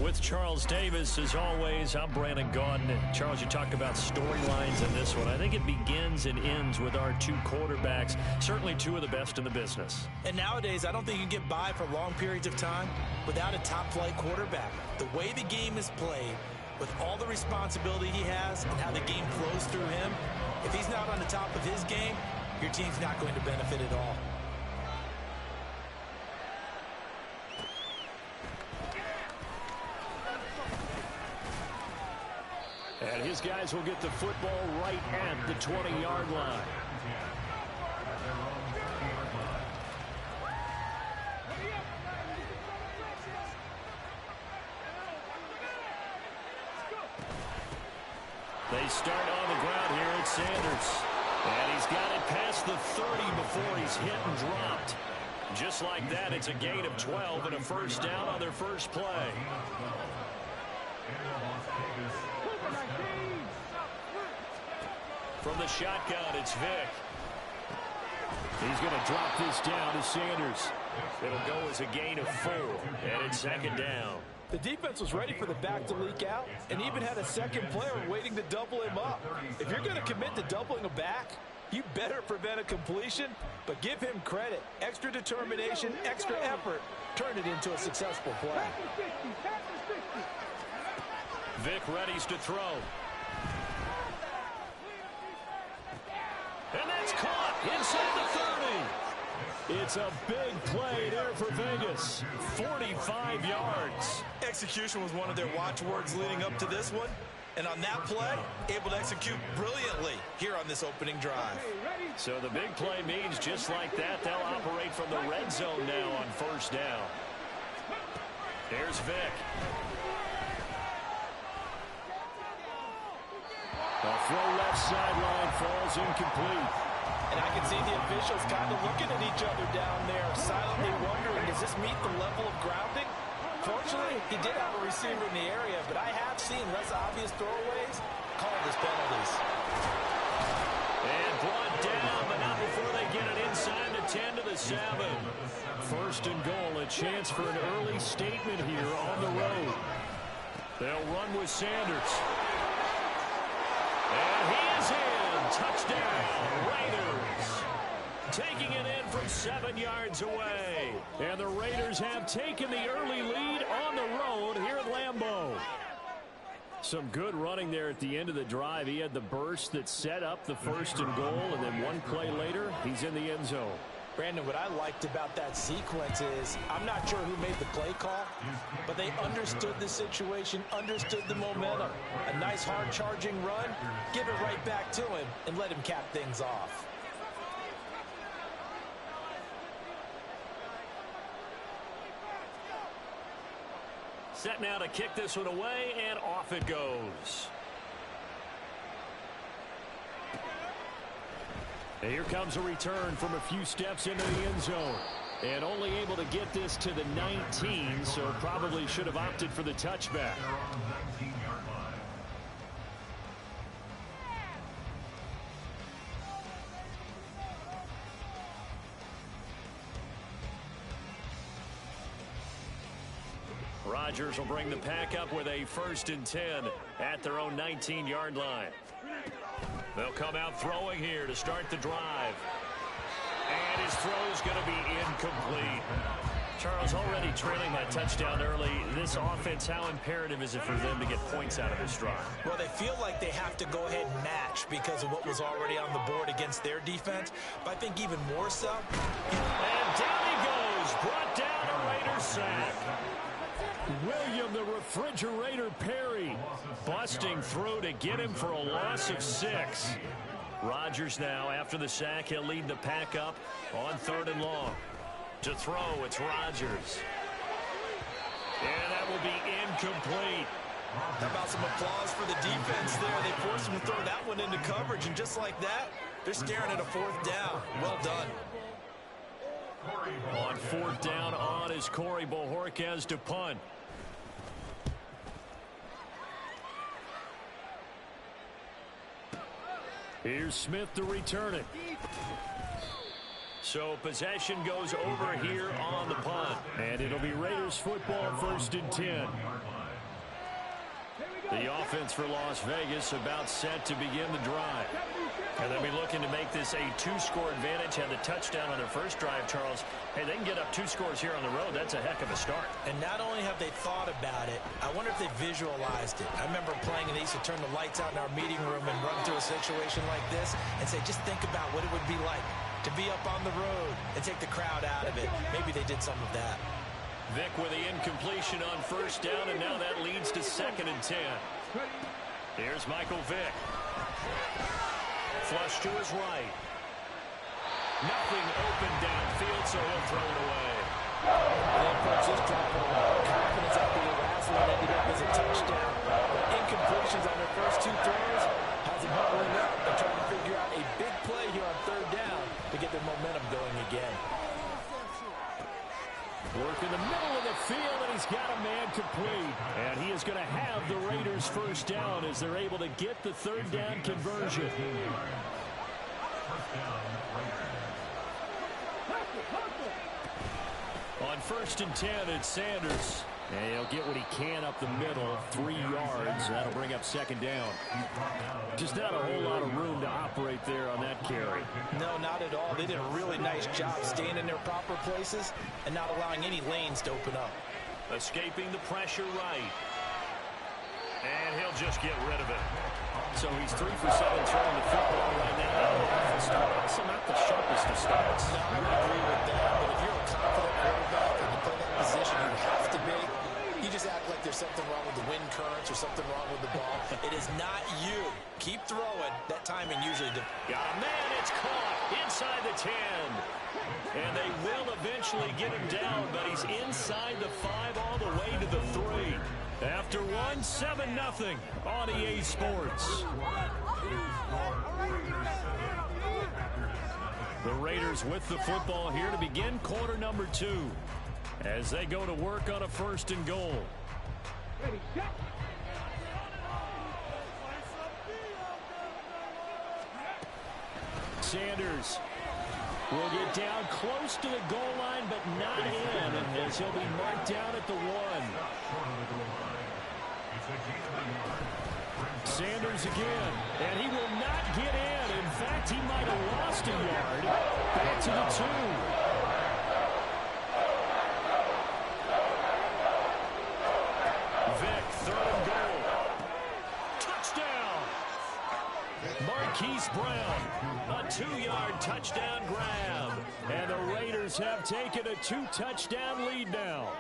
With Charles Davis, as always, I'm Brandon Gaudin. Charles, you talked about storylines in this one. I think it begins and ends with our two quarterbacks, certainly two of the best in the business. And nowadays, I don't think you can get by for long periods of time without a top-flight quarterback. The way the game is played, with all the responsibility he has and how the game flows through him, if he's not on the top of his game, your team's not going to benefit at all. And his guys will get the football right at the 20-yard line. They start on the ground here at Sanders. And he's got it past the 30 before he's hit and dropped. Just like that, it's a gain of 12 and a first down on their first play. From the shotgun, it's Vic. He's going to drop this down to Sanders. It'll go as a gain of 4, and it's second down. The defense was ready for the back to leak out and even had a second player waiting to double him up. If you're going to commit to doubling a back, you better prevent a completion, but give him credit. Extra determination, extra effort, turn it into a successful play. Vic readies to throw. And that's caught inside the 30. It's a big play there for Vegas. 45 yards. Execution was one of their watchwords leading up to this one. And on that play, able to execute brilliantly here on this opening drive. So the big play means just like that, they'll operate from the red zone now on first down. Here's Vick. The throw left sideline falls incomplete. And I can see the officials kind of looking at each other down there, silently wondering, does this meet the level of grounding? Fortunately, he did have a receiver in the area, but I have seen less obvious throwaways called as penalties. And brought down, but not before they get it inside the 10 to the 7. First and goal, a chance for an early statement here on the road. They'll run with Sanders. And he is in. Touchdown, Raiders. Taking it in from 7 yards away. And the Raiders have taken the early lead on the road here at Lambeau. Some good running there at the end of the drive. He had the burst that set up the first and goal, and then one play later, he's in the end zone. Brandon, what I liked about that sequence is, I'm not sure who made the play call, but they understood the situation, understood the momentum. A nice hard-charging run, give it right back to him, and let him cap things off. Set now to kick this one away, and off it goes. And here comes a return from a few steps into the end zone. And only able to get this to the 19, so probably should have opted for the touchback. Rodgers will bring the pack up with a 1st and 10 at their own 19-yard line. They'll come out throwing here to start the drive. And his throw's going to be incomplete. Charles, already trailing that touchdown early. This offense, how imperative is it for them to get points out of this drive? Well, they feel like they have to go ahead and match because of what was already on the board against their defense. But I think even more so. And down he goes. Brought down a Raiders sack. William the Refrigerator Perry busting through to get him for a loss of 6. Rodgers now, after the sack, he'll lead the pack up on 3rd and long. To throw, it's Rodgers. And that will be incomplete. How about some applause for the defense there? They forced him to throw that one into coverage, and just like that, they're staring at a 4th down. Well done. On 4th down on is Corey Bojorquez to punt. Here's Smith to return it. So possession goes over here on the punt. And it'll be Raiders football, 1st and 10. The offense for Las Vegas about set to begin the drive. And they'll be looking to make this a 2-score advantage. Had the touchdown on their first drive, Charles. Hey, they can get up 2 scores here on the road. That's a heck of a start. And not only have they thought about it, I wonder if they visualized it. I remember playing, and they used to turn the lights out in our meeting room and run through a situation like this and say, just think about what it would be like to be up on the road and take the crowd out of it. Maybe they did some of that. Vick with the incompletion on 1st down, and now that leads to 2nd and 10. Here's Michael Vick. Flush to his right. Nothing open downfield, so he'll throw it away. The approach is dropping a lot of confidence after the last one ended up as a touchdown. Incompletions on their first 2 throws has them huddling up and trying to figure out a big play here on 3rd down to get their momentum going again. Work in the middle of the field, and he's got a man complete. And he is going to have the Raiders 1st down as they're able to get the 3rd down conversion. On 1st and 10, it's Sanders. And he'll get what he can up the middle, 3 yards. That'll bring up 2nd down. Just not a whole lot of room to operate there on that carry. No, not at all. They did a really nice job staying in their proper places and not allowing any lanes to open up. Escaping the pressure right. And he'll just get rid of it. So he's 3 for 7 throwing the football right now. Also not the sharpest of starts. No, I would agree with that. But if you're a confident quarterback and you play that position, you have to be. You just act like there's something wrong with the wind currents or something wrong with the ball. It is not you keep throwing. That timing usually... Got a man, it's caught inside the 10. And they will eventually get him down, but he's inside the 5 all the way to the 3. After one, 7-0 on EA Sports. The Raiders with the football here to begin quarter number 2 as they go to work on a 1st and goal. Sanders will get down close to the goal line, but not in, as he'll be marked down at the 1. Sanders again, and he will not get in. In fact, he might have lost a yard. Back to the 2. Vick, 3rd and goal. Touchdown! Marquise Brown, a 2-yard touchdown grab. And the Raiders have taken a 2-touchdown lead now.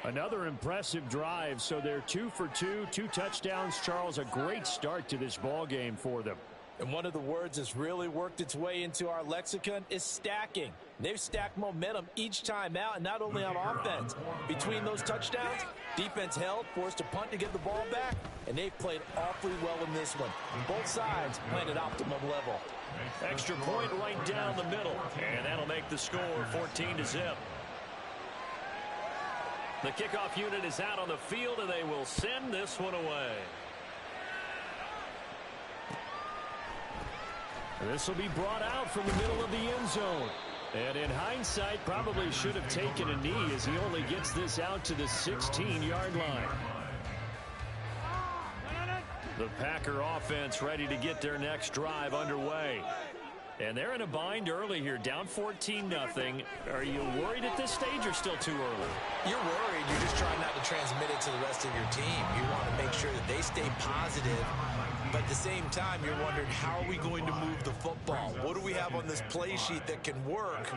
Another impressive drive, so they're 2 for 2, 2 touchdowns. Charles, a great start to this ball game for them. And one of the words that's really worked its way into our lexicon is stacking. They've stacked momentum each time out, and not only on offense. Between those touchdowns, defense held, forced a punt to get the ball back, and they've played awfully well in this one. Both sides playing at optimum level. Extra point right down the middle, and that'll make the score 14-0. The kickoff unit is out on the field, and they will send this one away. This will be brought out from the middle of the end zone. And in hindsight, probably should have taken a knee as he only gets this out to the 16-yard line. The Packer offense ready to get their next drive underway. And they're in a bind early here, down 14-0. Are you worried at this stage or still too early? You're worried. You're just trying not to transmit it to the rest of your team. You want to make sure that they stay positive. But at the same time, you're wondering, how are we going to move the football? What do we have on this play sheet that can work?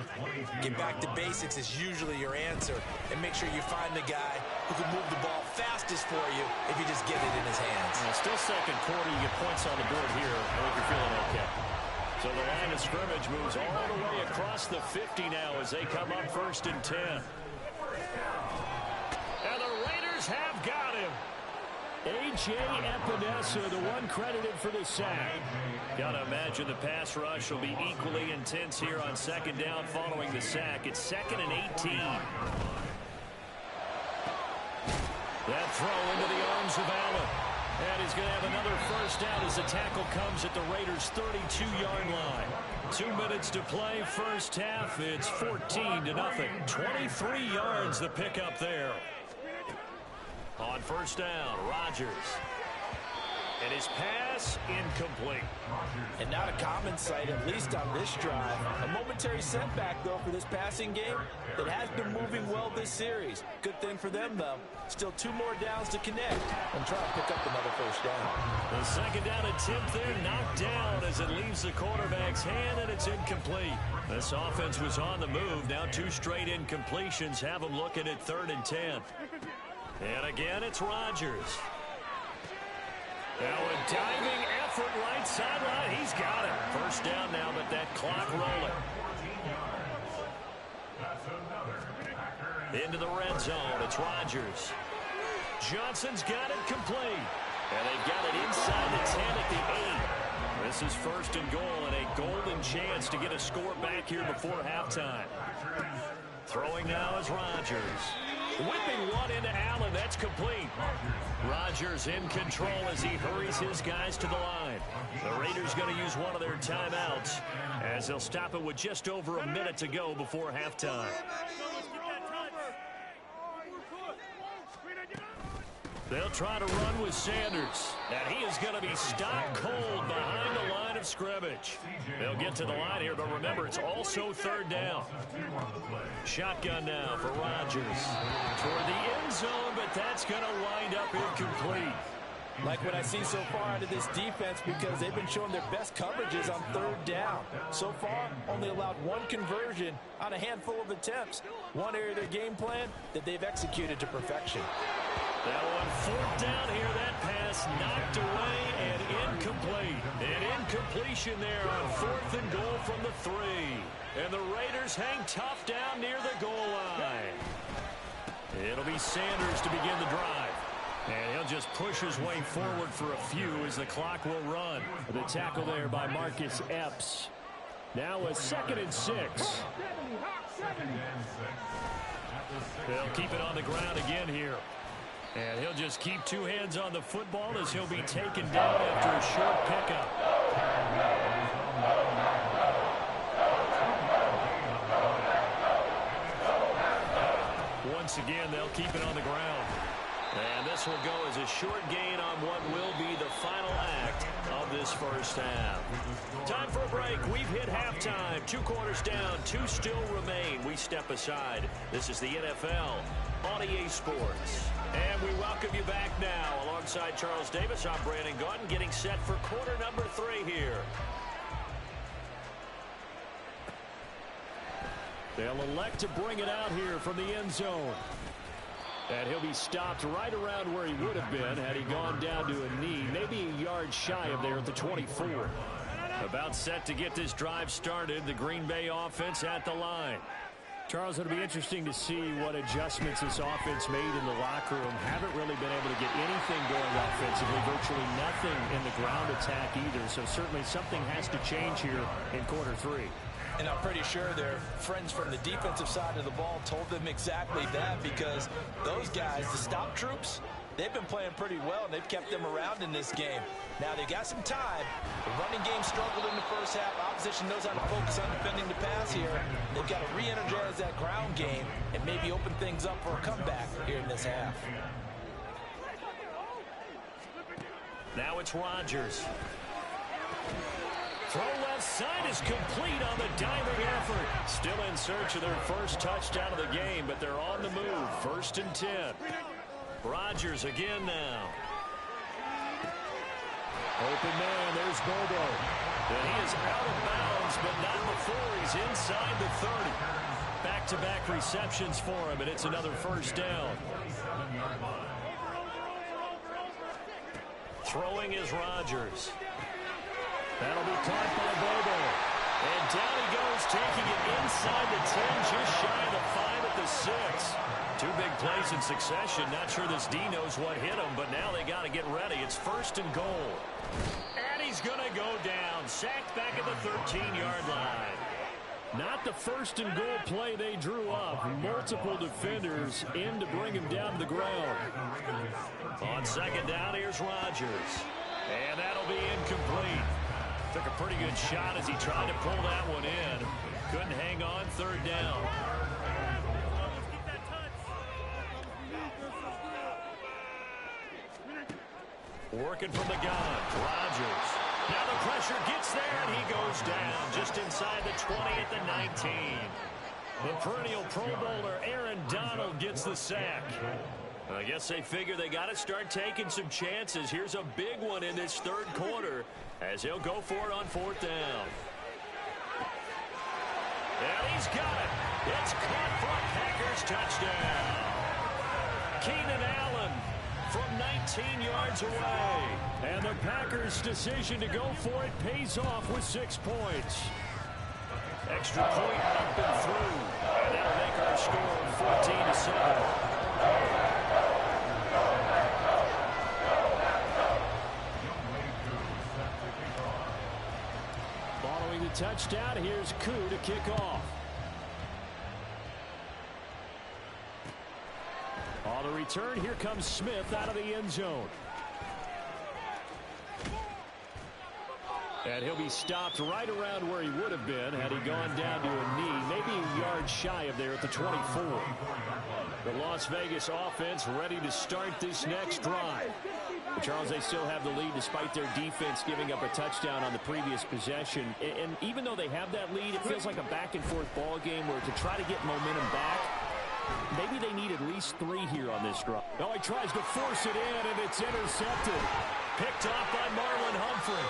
Get back to basics is usually your answer. And make sure you find the guy who can move the ball fastest for you if you just get it in his hands. Still second quarter. You get points on the board here. I hope you're feeling okay. So the line of scrimmage moves all the way across the 50 now as they come up 1st and 10. And the Raiders have got him. A.J. Epinesa, the one credited for the sack. Gotta imagine the pass rush will be equally intense here on 2nd down following the sack. It's 2nd and 18. That throw into the arms of Allen. And he's going to have another 1st down as the tackle comes at the Raiders' 32-yard line. 2 minutes to play, 1st half. It's 14-0. 23 yards the pickup there. On 1st down, Rodgers. And his pass incomplete. And not a common sight, at least on this drive. A momentary setback, though, for this passing game that has been moving well this series. Good thing for them, though. Still 2 more downs to connect and try to pick up another 1st down. The 2nd down attempt there knocked down as it leaves the quarterback's hand, and it's incomplete. This offense was on the move. Now 2 straight incompletions have them looking at 3rd and 10. And again, it's Rodgers. Now a diving effort right sideline. He's got it. 1st down now, but that clock rolling. Into the red zone. It's Rodgers. Johnson's got it complete. And they've got it inside the 10 at the 8. This is 1st and goal and a golden chance to get a score back here before halftime. Throwing now is Rodgers. Whipping one into Allen. That's complete. Rodgers in control as he hurries his guys to the line. The Raiders going to use one of their timeouts as they'll stop it with just over a minute to go before halftime. They'll try to run with Sanders, and he is going to be stopped cold behind the line of scrimmage. They'll get to the line here, but remember, it's also 3rd down. Shotgun now for Rodgers. Toward the end zone, but that's going to wind up incomplete. Like what I see so far out of this defense, because they've been showing their best coverages on 3rd down. So far, only allowed 1 conversion on a handful of attempts. One area of their game plan that they've executed to perfection. Now on fourth down here, that pass knocked away and incomplete. An incompletion there on fourth and goal from the 3. And the Raiders hang tough down near the goal line. It'll be Sanders to begin the drive. And he'll just push his way forward for a few as the clock will run. The tackle there by Marcus Epps. Now a 2nd and 6. They'll keep it on the ground again here. And he'll just keep 2 hands on the football as he'll be taken down after a short pickup. Once again, they'll keep it on the ground. And this will go as a short gain on what will be the final act of this first half. Time for a break. We've hit halftime. 2 quarters down. 2 still remain. We step aside. This is the NFL on EA Sports. And we welcome you back now. Alongside Charles Davis, I'm Brandon Gaudin, getting set for quarter number 3 here. They'll elect to bring it out here from the end zone. And he'll be stopped right around where he would have been had he gone down to a knee, maybe a yard shy of there at the 24. About set to get this drive started, the Green Bay offense at the line. Charles, it'll be interesting to see what adjustments this offense made in the locker room. Haven't really been able to get anything going offensively, virtually nothing in the ground attack either. So certainly something has to change here in quarter 3. And I'm pretty sure their friends from the defensive side of the ball told them exactly that, because those guys, the stop troops, they've been playing pretty well, and they've kept them around in this game. Now, they got some time. The running game struggled in the first half. Opposition knows how to focus on defending the pass here. They've got to re-energize that ground game and maybe open things up for a comeback here in this half. Now it's Rodgers. Throw left side is complete on the diving effort. Still in search of their first touchdown of the game, but they're on the move. 1st and 10. Rodgers again now. Open man, there's Bobo. And he is out of bounds, but not before he's inside the 30. Back-to-back receptions for him, and it's another first down. Throwing is Rodgers. That'll be caught by Bobo. And down he goes, taking it inside the 10, just shy of the 5 at the 6. 2 big plays in succession. Not sure this D knows what hit him, but now they got to get ready. It's 1st and goal. And he's going to go down. Sacked back at the 13-yard line. Not the 1st and goal play they drew up. Multiple defenders in to bring him down to the ground. On 2nd down, here's Rodgers. And that'll be incomplete. Took a pretty good shot as he tried to pull that one in. Couldn't hang on 3rd down. Working from the gun, Rodgers. Now the pressure gets there, and he goes down just inside the 20 at the 19. The perennial Pro Bowler Aaron Donald gets the sack. I guess they figure they got to start taking some chances. Here's a big one in this 3rd quarter as he'll go for it on 4th down. And he's got it. It's caught for a Packers touchdown. Keenan Allen from 19 yards away. And the Packers' decision to go for it pays off with 6 points. Extra point up and through. And that'll make our score 14-7. Following the touchdown, here's Koo to kick off. On the return, here comes Smith out of the end zone. And he'll be stopped right around where he would have been had he gone down to a knee, maybe a yard shy of there at the 24. The Las Vegas offense ready to start this next drive. Charles, they still have the lead despite their defense giving up a touchdown on the previous possession. And even though they have that lead, it feels like a back-and-forth ball game where to try to get momentum back, maybe they need at least 3 here on this drive. Oh, he tries to force it in, and it's intercepted. Picked off by Marlon Humphrey.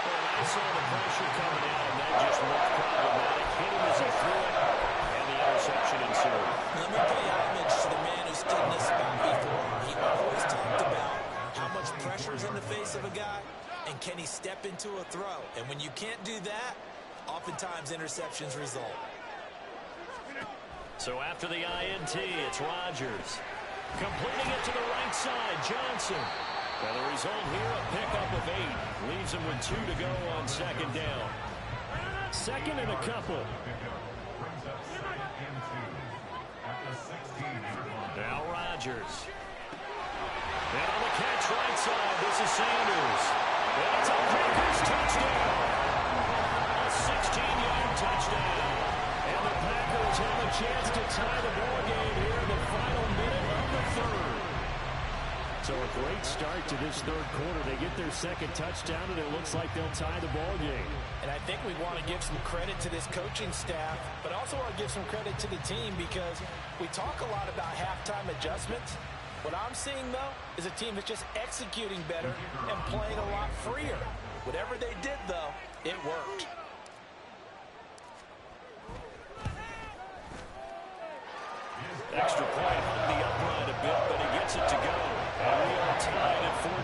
And I saw the pressure coming out, and that just looked problematic. Hit him as he threw it, and the interception ensued. Let me pay homage to the man who stood in this spot before. He always and can he step into a throw? And when you can't do that, oftentimes interceptions result. So after the INT, it's Rodgers. Completing it to the right side, Johnson. And the result here, a pickup of 8. Leaves him with 2 to go on second down. Second and a couple. Now Rodgers. And on the catch right side, this is Sanders. And it's a Packers touchdown. A 16-yard touchdown. And the Packers have a chance to tie the ball game here in the final minute of the third. So a great start to this third quarter. They get their second touchdown, and it looks like they'll tie the ball game. And I think we want to give some credit to this coaching staff, but also want to give some credit to the team because we talk a lot about halftime adjustments. What I'm seeing, though, is a team that's just executing better and playing a lot freer. Whatever they did, though, it worked. Extra point hung the upright a bit, but he gets it to go. And we are tied at 14.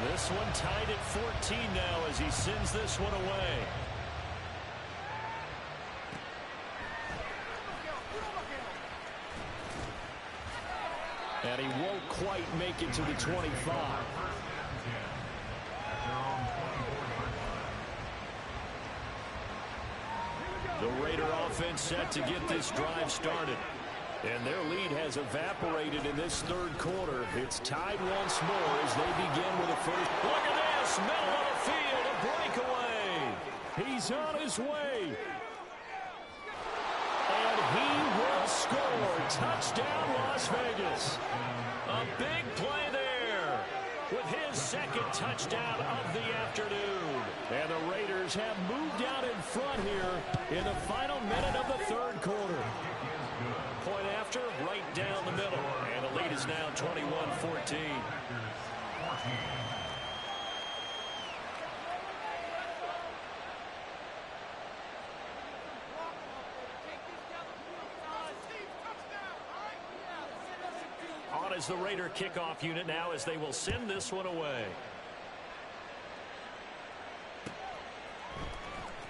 This one tied at 14 now as he sends this one away. And he won't quite make it to the 25. The Raider offense set to get this drive started. And their lead has evaporated in this third quarter. It's tied once more as they begin with a first. Look at this! Middle of the field, a breakaway. He's on his way. And he will score. Touchdown, Las Vegas. A big play there with his second touchdown of the afternoon. And the Raiders have moved out in front here in the final minute of the third quarter. Point after, right down the middle. And the lead is now 21-14. On is the Raider kickoff unit now as they will send this one away.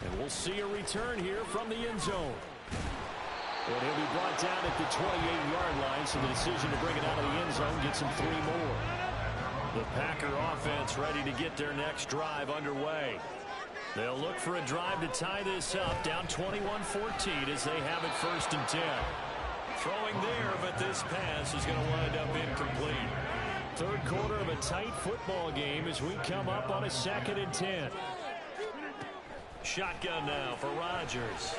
And we'll see a return here from the end zone. And he'll be brought down at the 28-yard line, so the decision to bring it out of the end zone gets him 3 more. The Packer offense ready to get their next drive underway. They'll look for a drive to tie this up, down 21-14 as they have it 1st and 10. Throwing there, but this pass is going to wind up incomplete. Third quarter of a tight football game as we come up on a 2nd and 10. Shotgun now for Rodgers.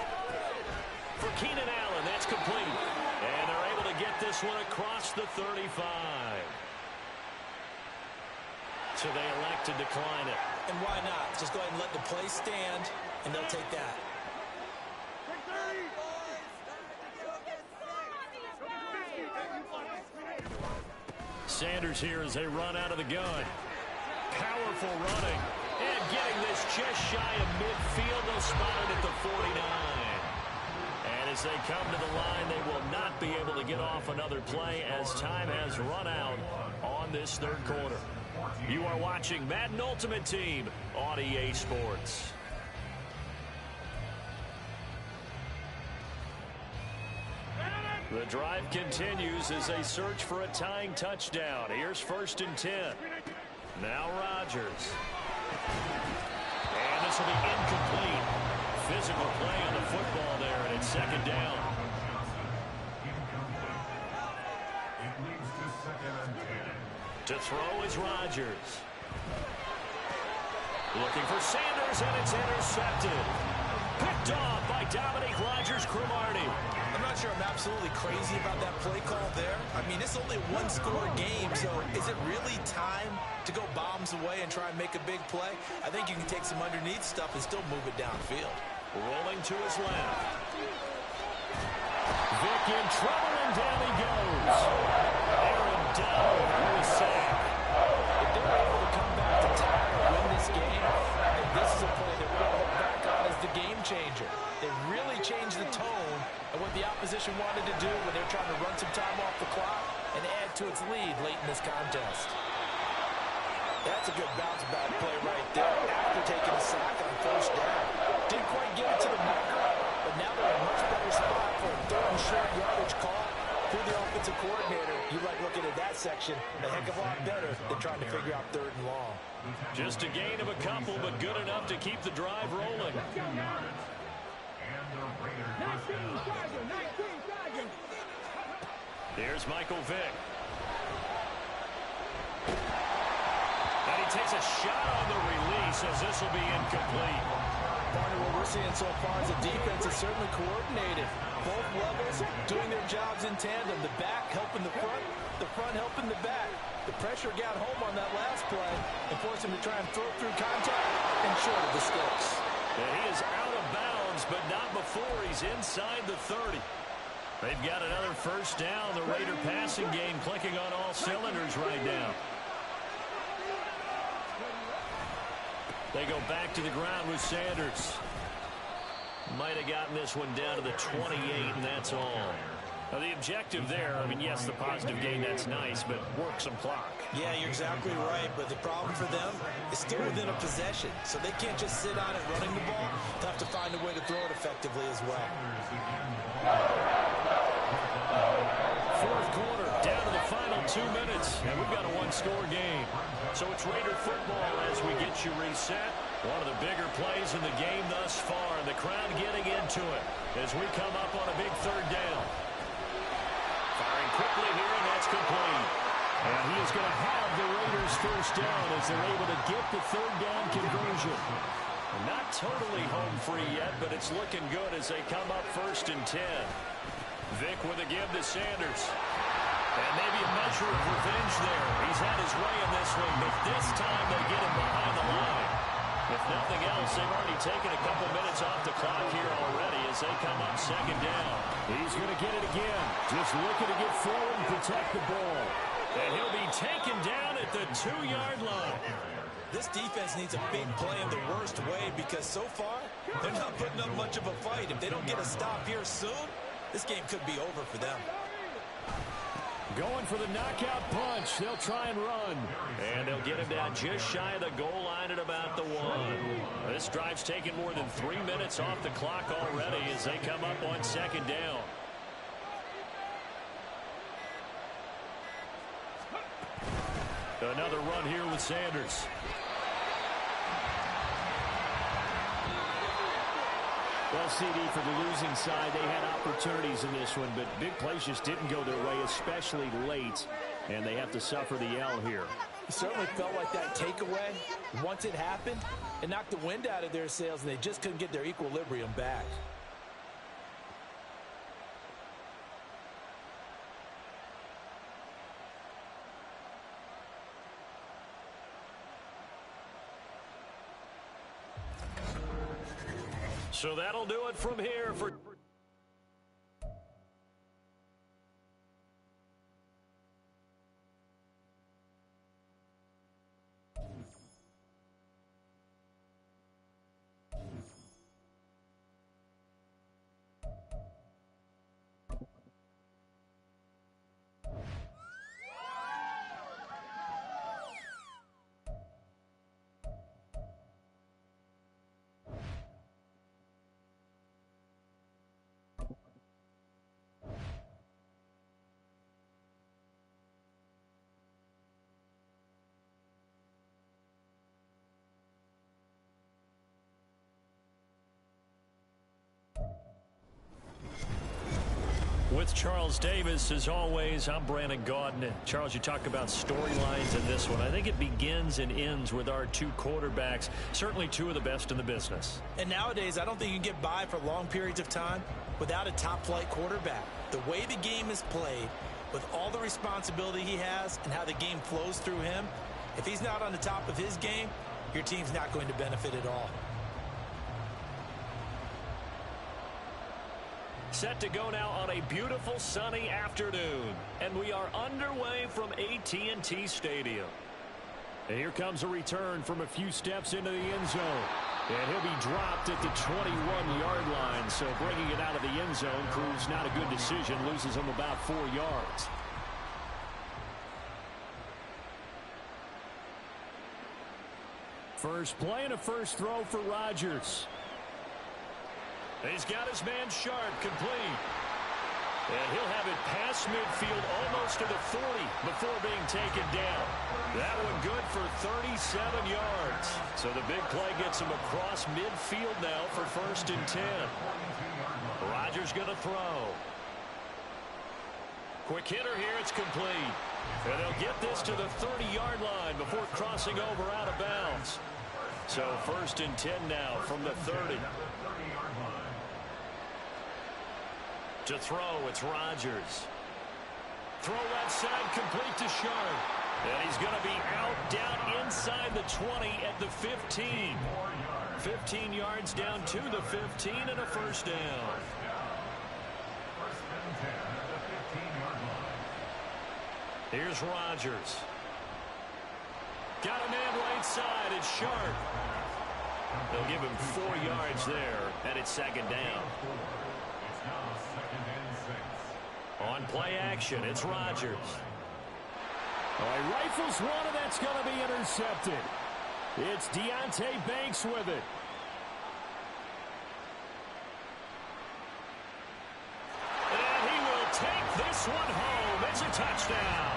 For Keenan Allen, that's complete. And they're able to get this one across the 35. So they elect to decline it. And why not? Just go ahead and let the play stand, and they'll take that. Sanders here as they run out of the gun. Powerful running. And getting this just shy of midfield. They'll spot it at the 49. And as they come to the line, they will not be able to get off another play as time has run out on this third quarter. You are watching Madden Ultimate Team on EA Sports. The drive continues as they search for a tying touchdown. Here's 1st and 10. Now Rodgers. And this will be incomplete. Physical play on the football there, and it's 2nd down. To throw is Rodgers. Looking for Sanders, and it's intercepted. Picked off by Dominique Rodgers-Cromartie. I'm not sure I'm absolutely crazy about that play call there. I mean, it's only a one-score game, so is it really time to go bombs away and try and make a big play? I think you can take some underneath stuff and still move it downfield. Rolling to his left. Vick in trouble, and down he goes. Aaron Donald with a sack. If they're able to come back to tie or win this game, then this is a play that we're going to look back on as the game changer. They really changed the tone of what the opposition wanted to do when they're trying to run some time off the clock and add to its lead late in this contest. That's a good bounce-back play right there after taking a sack on first down. Didn't quite get it to the marker, but now they're in a much better spot for a third and short yardage call. For the offensive coordinator, you like looking at that section a heck of a lot better than trying to figure out third and long. Just a gain of a couple, but good enough to keep the drive rolling. There's Michael Vick. And he takes a shot on the release as this will be incomplete. Partner, what we're seeing so far is the defense is certainly coordinated. Both levels doing their jobs in tandem. The back helping the front helping the back. The pressure got home on that last play and forced him to try and throw through contact and short of the sticks. And he is out of bounds, but not before he's inside the 30. They've got another first down. The Raider passing game clicking on all cylinders right now. They go back to the ground with Sanders. Might have gotten this one down to the 28, and that's all. Now, the objective there, I mean, yes, the positive gain, that's nice, but work some clock. Yeah, you're exactly right, but the problem for them is still within a possession, so they can't just sit on it running the ball. They'll have to find a way to throw it effectively as well. Fourth quarter, down to the final 2 minutes, and we've got a one-score game. So it's Raider football as we get you reset. One of the bigger plays in the game thus far, and the crowd getting into it as we come up on a big third down. Firing quickly here, and that's complete. And he is going to have the Raiders first down as they're able to get the third down conversion. Not totally home free yet, but it's looking good as they come up first and 10. Vick with a give to Sanders. And maybe a measure of revenge there. He's had his way in this one, but this time they get him behind the line. If nothing else, they've already taken a couple minutes off the clock here already as they come up second down. He's going to get it again. Just looking to get forward and protect the ball. And he'll be taken down at the 2-yard line. This defense needs a big play in the worst way because so far, they're not putting up much of a fight. If they don't get a stop here soon, this game could be over for them. Going for the knockout punch. They'll try and run. And they'll get him down just shy of the goal line at about the 1. This drive's taken more than 3 minutes off the clock already as they come up on second down. Another run here with Sanders. Well, CD, for the losing side, they had opportunities in this one, but big plays just didn't go their way, especially late, and they have to suffer the L here. It certainly felt like that takeaway. Once it happened, it knocked the wind out of their sails, and they just couldn't get their equilibrium back. So that'll do it from here for... With Charles Davis, as always, I'm Brandon Gaudin. Charles, you talk about storylines in this one. I think it begins and ends with our two quarterbacks, certainly two of the best in the business. And nowadays, I don't think you can get by for long periods of time without a top-flight quarterback. The way the game is played, with all the responsibility he has and how the game flows through him, if he's not on the top of his game, your team's not going to benefit at all. Set to go now on a beautiful sunny afternoon, and we are underway from AT&T Stadium. And here comes a return from a few steps into the end zone. And he'll be dropped at the 21-yard line. So bringing it out of the end zone proves not a good decision. Loses him about 4 yards. First play and a first throw for Rodgers. He's got his man Sharp complete. And he'll have it past midfield almost to the 40 before being taken down. That one good for 37 yards. So the big play gets him across midfield now for 1st and 10. Rodgers going to throw. Quick hitter here. It's complete. And they'll get this to the 30-yard line before crossing over out of bounds. So 1st and 10 now from the 30. To throw, it's Rodgers. Throw left side, complete to Sharp. And he's going to be out down inside the 20 at the 15. 15 yards down to the 15 and a first down. Here's Rodgers. Got a man right side. It's Sharp. They'll give him 4 yards there, and it's 2nd down. On play action, it's Rodgers. All right, rifles one, and that's going to be intercepted. It's Deonte Banks with it. And he will take this one home. It's a touchdown.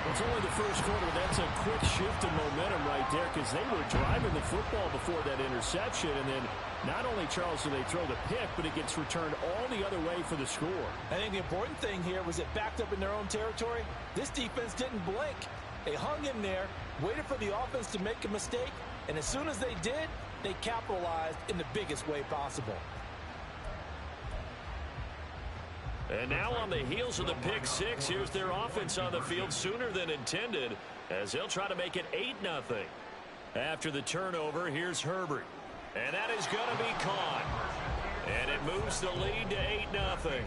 It's only the first quarter. That's a quick shift in momentum right there because they were driving the football before that interception. And then not only, Charles, do they throw the pick, but it gets returned all the other way for the score. I think the important thing here was it backed up in their own territory. This defense didn't blink. They hung in there, waited for the offense to make a mistake, and as soon as they did, they capitalized in the biggest way possible. And now on the heels of the pick six, here's their offense on the field sooner than intended as they'll try to make it 8-0. After the turnover, here's Herbert. And that is going to be caught. And it moves the lead to 8-0.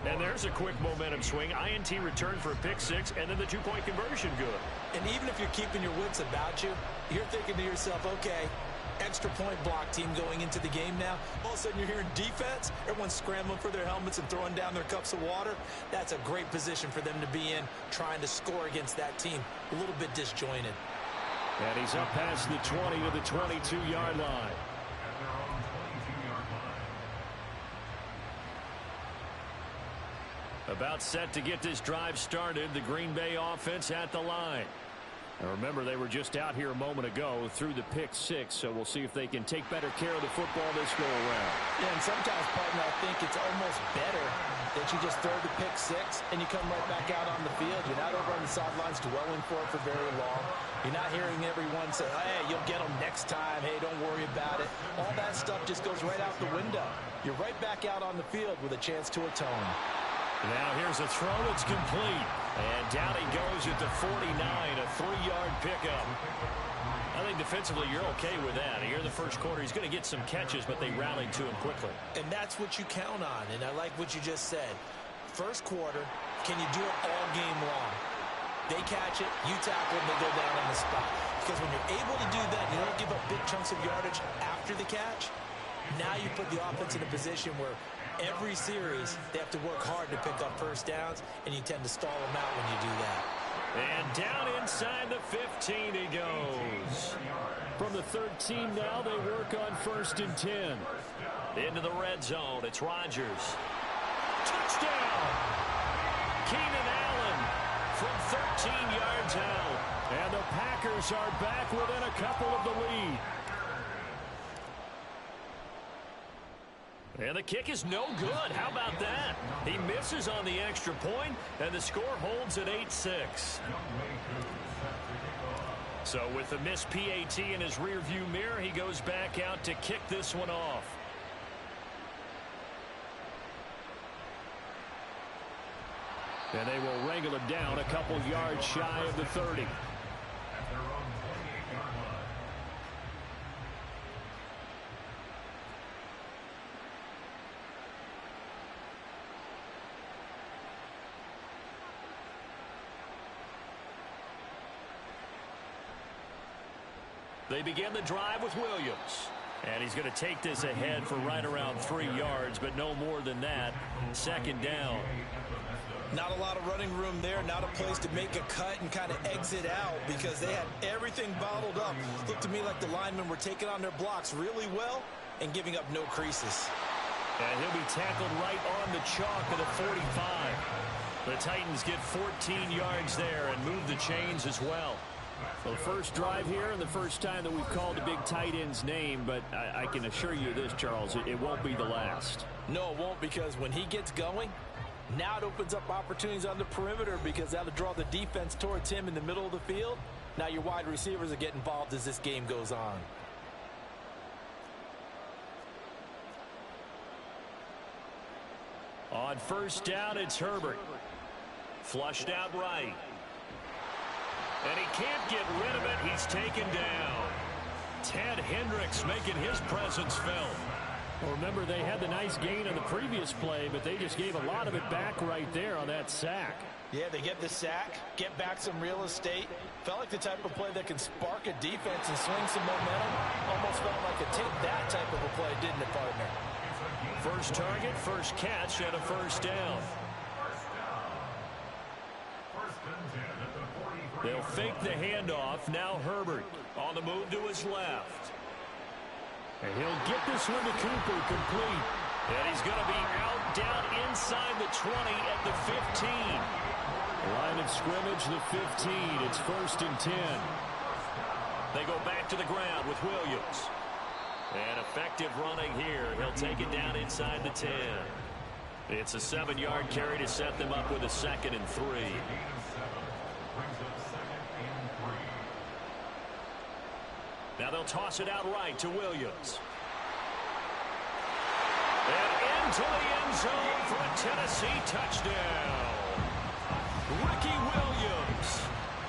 And there's a quick momentum swing. INT return for a pick six, and then the two-point conversion good. And even if you're keeping your wits about you, you're thinking to yourself, okay, extra point block team going into the game now. All of a sudden you're hearing defense. Everyone's scrambling for their helmets and throwing down their cups of water. That's a great position for them to be in, trying to score against that team. A little bit disjointed. And he's up past the 20 to the 22-yard line. About set to get this drive started. The Green Bay offense at the line. And remember, they were just out here a moment ago through the pick six, so we'll see if they can take better care of the football this go-around. Yeah, and sometimes, partner, I think it's almost better that you just throw the pick six and you come right back out on the field. You're not over on the sidelines dwelling for it for very long. You're not hearing everyone say, hey, you'll get them next time. Hey, don't worry about it. All that stuff just goes right out the window. You're right back out on the field with a chance to atone. Now here's a throw. It's complete. And down he goes at the 49, a 3-yard pickup. I think defensively you're okay with that. Here in the first quarter, he's going to get some catches, but they rallied to him quickly. And that's what you count on, and I like what you just said. First quarter, can you do it all game long? They catch it, you tackle them, they go down on the spot. Because when you're able to do that, you don't give up big chunks of yardage after the catch. Now you put the offense in a position where every series, they have to work hard to pick up first downs, and you tend to stall them out when you do that. And down inside the 15 he goes. From the 13 now, they work on 1st and 10. Into the red zone, it's Rodgers. Touchdown! Keenan Allen from 13 yards out. And the Packers are back within a couple of the lead. And the kick is no good. How about that? He misses on the extra point, and the score holds at 8-6. So with the missed PAT in his rearview mirror, he goes back out to kick this one off. And they will wrangle him down a couple yards shy of the 30. They begin the drive with Williams. And he's going to take this ahead for right around 3 yards, but no more than that. Second down. Not a lot of running room there, not a place to make a cut and kind of exit out because they had everything bottled up. Looked to me like the linemen were taking on their blocks really well and giving up no creases. And he'll be tackled right on the chalk of the 45. The Titans get 14 yards there and move the chains as well. Well, the first drive here and the first time that we've called a big tight end's name, but I can assure you this, Charles, it won't be the last. No, it won't, because when he gets going, now it opens up opportunities on the perimeter because that'll draw the defense towards him in the middle of the field. Now your wide receivers will get involved as this game goes on. On first down, it's Herbert. Flushed out right. And he can't get rid of it. He's taken down. Ted Hendricks making his presence felt. Well, remember, they had the nice gain on the previous play, but they just gave a lot of it back right there on that sack. Yeah, they get the sack, get back some real estate. Felt like the type of play that can spark a defense and swing some momentum. Almost felt like a take that type of a play, didn't it, partner? First target, first catch, and a first down. They'll fake the handoff. Now Herbert on the move to his left. And he'll get this one to Cooper complete. And he's going to be out down inside the 20 at the 15. Line of scrimmage, the 15. It's 1st and 10. They go back to the ground with Williams. And effective running here. He'll take it down inside the 10. It's a 7-yard carry to set them up with a 2nd and 3. Now they'll toss it out right to Williams. And into the end zone for a Tennessee touchdown. Ricky Williams,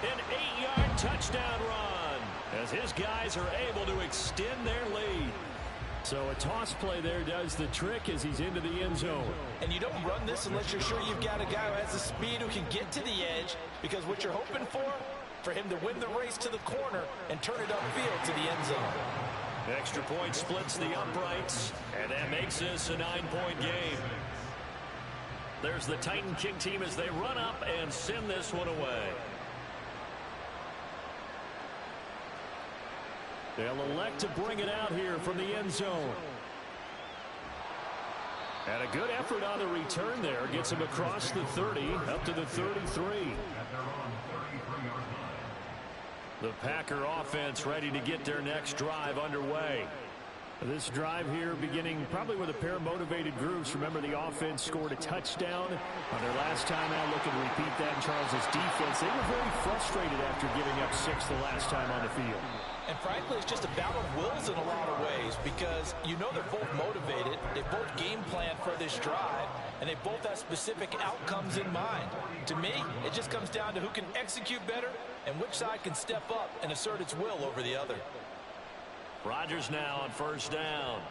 an 8-yard touchdown run as his guys are able to extend their lead. So a toss play there does the trick as he's into the end zone. And you don't run this unless you're sure you've got a guy who has the speed who can get to the edge, because what you're hoping for him to win the race to the corner and turn it upfield to the end zone. Extra point splits the uprights, and that makes this a 9-point game. There's the Titan King team as they run up and send this one away. They'll elect to bring it out here from the end zone. And a good effort on the return there. Gets him across the 30, up to the 33. The Packer offense ready to get their next drive underway. This drive here beginning probably with a pair of motivated groups. Remember, the offense scored a touchdown on their last time out. Looking to repeat that in Charles's defense. They were very frustrated after giving up 6 the last time on the field. And frankly, it's just a battle of wills in a lot of ways, because you know they're both motivated, they both game plan for this drive, and they both have specific outcomes in mind. To me, it just comes down to who can execute better and which side can step up and assert its will over the other. Rodgers now on first down.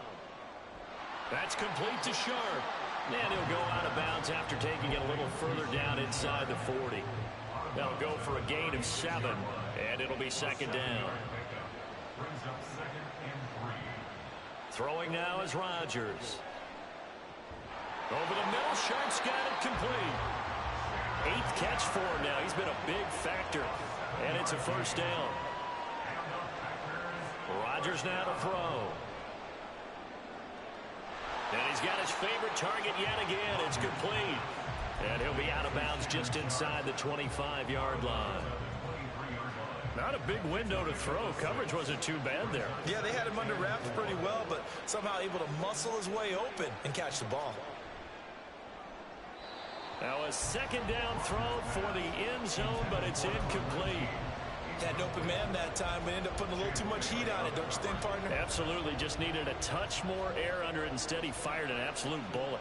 That's complete to Sharp. And he'll go out of bounds after taking it a little further down inside the 40. They'll go for a gain of 7, and it'll be 2nd down. Throwing now is Rodgers. Over the middle, Sharp's got it complete. 8th catch for him now. He's been a big factor, and it's a first down. Rodgers now to throw. And he's got his favorite target yet again. It's complete. And he'll be out of bounds just inside the 25-yard line. Not a big window to throw. Coverage wasn't too bad there. Yeah, they had him under wraps pretty well, but somehow able to muscle his way open and catch the ball. Now a 2nd down throw for the end zone, but it's incomplete. Had an open man that time, but ended up putting a little too much heat on it, don't you think, partner? Absolutely. Just needed a touch more air under it. Instead, he fired an absolute bullet.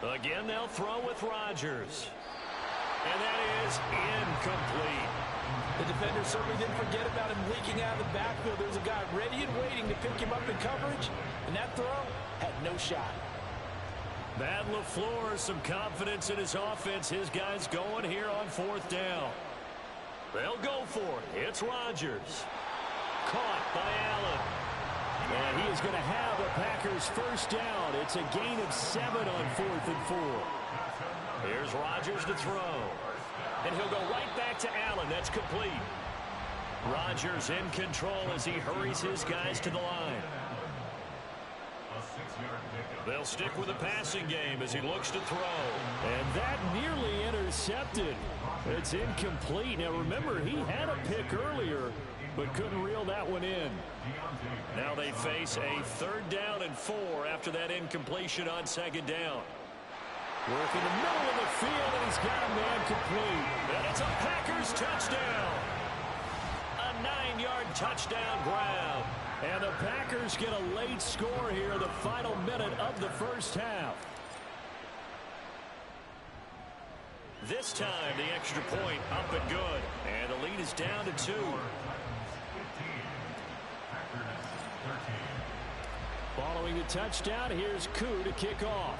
Again, they'll throw with Rodgers. And that is incomplete. The defender certainly didn't forget about him leaking out of the backfield. There's a guy ready and waiting to pick him up in coverage, and that throw had no shot. Matt LaFleur, some confidence in his offense. His guys going here on 4th down. They'll go for it. It's Rodgers. Caught by Allen. And he is going to have a Packers first down. It's a gain of 7 on 4th and 4. Here's Rodgers to throw. And he'll go right back to Allen. That's complete. Rodgers in control as he hurries his guys to the line. They'll stick with the passing game as he looks to throw. And that nearly intercepted. It's incomplete. Now remember, he had a pick earlier, but couldn't reel that one in. Now they face a 3rd down and 4 after that incompletion on 2nd down. Work in the middle of the field, and he's got a man complete. And it's a Packers touchdown. A 9-yard touchdown grab. And the Packers get a late score here in the final minute of the first half. This time, the extra point up and good. And the lead is down to 2. Following the touchdown, here's Koo to kick off.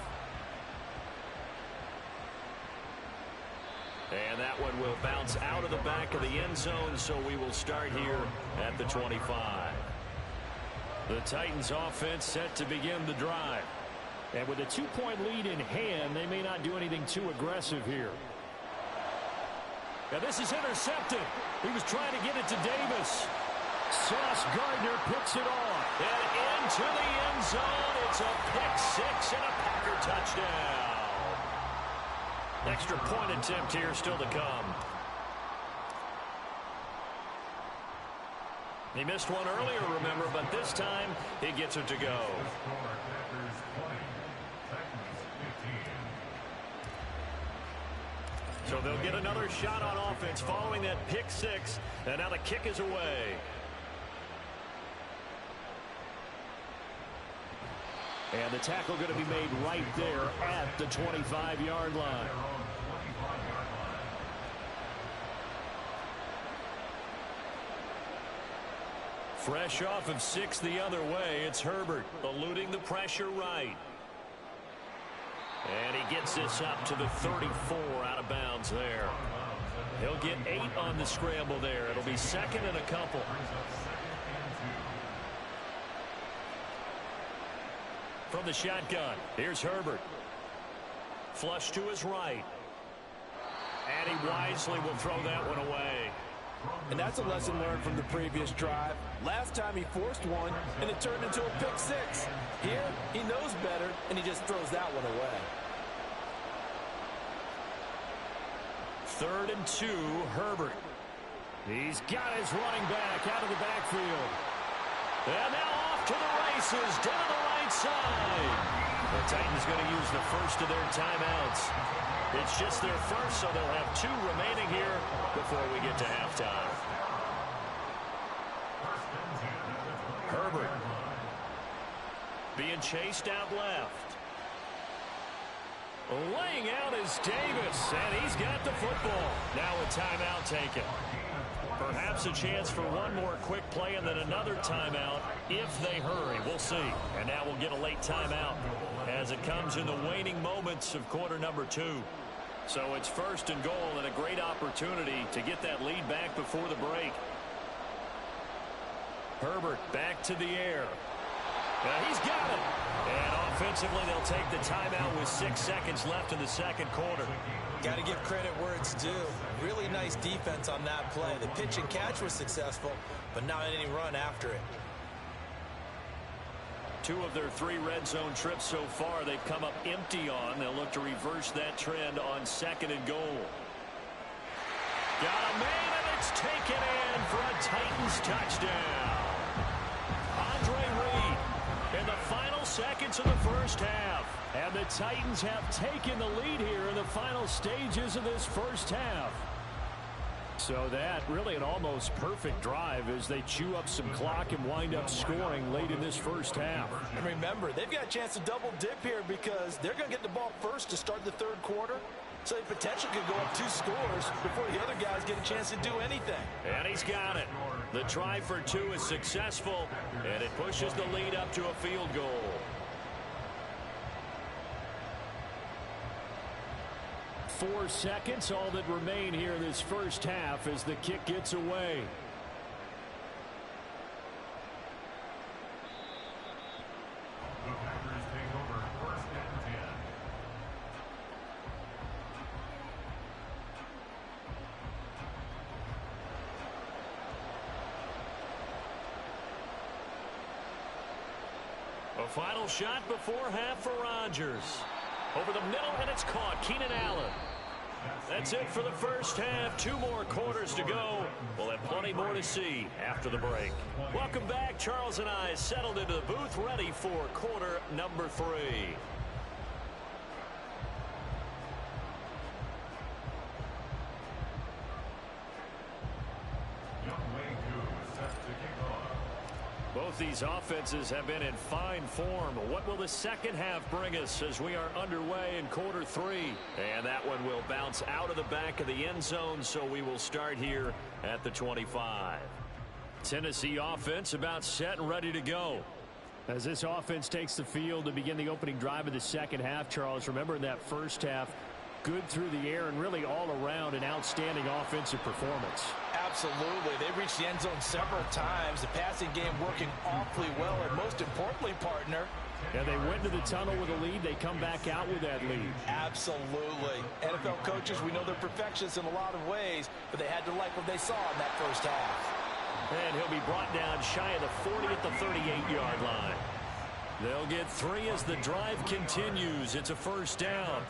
And that one will bounce out of the back of the end zone, so we will start here at the 25. The Titans offense set to begin the drive. And with a 2-point lead in hand, they may not do anything too aggressive here. Now this is intercepted. He was trying to get it to Davis. Sauce Gardner picks it off. And into the end zone. It's a pick 6 and a Packer touchdown. Extra point attempt here still to come. He missed one earlier, remember, but this time he gets it to go. So they'll get another shot on offense following that pick 6, and now the kick is away. And the tackle going to be made right there at the 25-yard line. Fresh off of 6 the other way, it's Herbert eluding the pressure right. And he gets this up to the 34 out of bounds there. He'll get 8 on the scramble there. It'll be 2nd and a couple. From the shotgun, here's Herbert. Flush to his right. And he wisely will throw that one away. And that's a lesson learned from the previous drive. Last time he forced one, and it turned into a pick 6. Here, he knows better, and he just throws that one away. 3rd and 2, Herbert. He's got his running back out of the backfield. And now off to the races, down the right side. The Titans going to use the first of their timeouts. It's just their first, so they'll have 2 remaining here before we get to halftime. Herbert being chased out left. Laying out is Davis, and he's got the football. Now a timeout taken. Perhaps a chance for one more quick play and then another timeout if they hurry. We'll see. And now we'll get a late timeout as it comes in the waning moments of quarter number 2. So it's 1st and goal and a great opportunity to get that lead back before the break. Herbert back to the air. He's got it. And offensively, they'll take the timeout with 6 seconds left in the 2nd quarter. Got to give credit where it's due. Really nice defense on that play. The pitch and catch was successful, but not any run after it. 2 of their 3 red zone trips so far they've come up empty on. They'll look to reverse that trend on 2nd and goal. Got a man, and it's taken in for a Titans touchdown. Andre Reed in the final seconds of the first half. And the Titans have taken the lead here in the final stages of this first half. So that really an almost perfect drive as they chew up some clock and wind up scoring late in this first half. And remember, they've got a chance to double dip here because they're going to get the ball first to start the 3rd quarter. So they potentially could go up 2 scores before the other guys get a chance to do anything. And he's got it. The try for 2 is successful, and it pushes the lead up to a field goal. Four seconds, all that remain here in this first half as the kick gets away. Final shot before half for Rodgers. Over the middle, and it's caught. Keenan Allen. That's it for the first half. 2 more quarters to go. We'll have plenty more to see after the break. Welcome back. Charles and I settled into the booth, ready for quarter number 3. Both these offenses have been in fine form. What will the second half bring us as we are underway in quarter 3? And that one will bounce out of the back of the end zone, so we will start here at the 25. Tennessee offense about set and ready to go. As this offense takes the field to begin the opening drive of the second half, Charles, remember in that first half, good through the air and really all around an outstanding offensive performance. Absolutely. They reached the end zone several times. The passing game working awfully well. And most importantly, partner, yeah, they went to the tunnel with a lead. They come back out with that lead. Absolutely. NFL coaches, we know they're perfectionists in a lot of ways, but they had to like what they saw in that first half. And he'll be brought down shy of the 40 at the 38-yard line. They'll get 3 as the drive continues. It's a first down.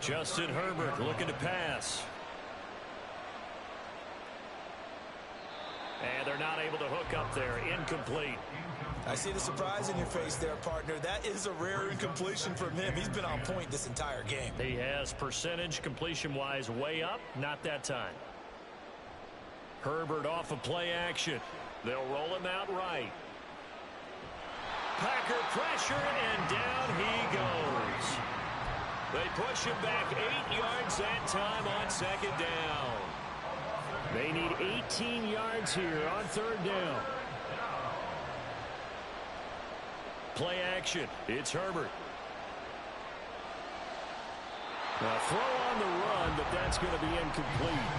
Justin Herbert looking to pass. And they're not able to hook up there. Incomplete. I see the surprise in your face there, partner. That is a rare incompletion from him. He's been on point this entire game. He has percentage completion-wise way up. Not that time. Herbert off of play action. They'll roll him out right. Packer pressure, and down he goes. They push him back 8 yards that time on second down. They need 18 yards here on third down. Play action. It's Herbert. Now throw on the run, but that's going to be incomplete.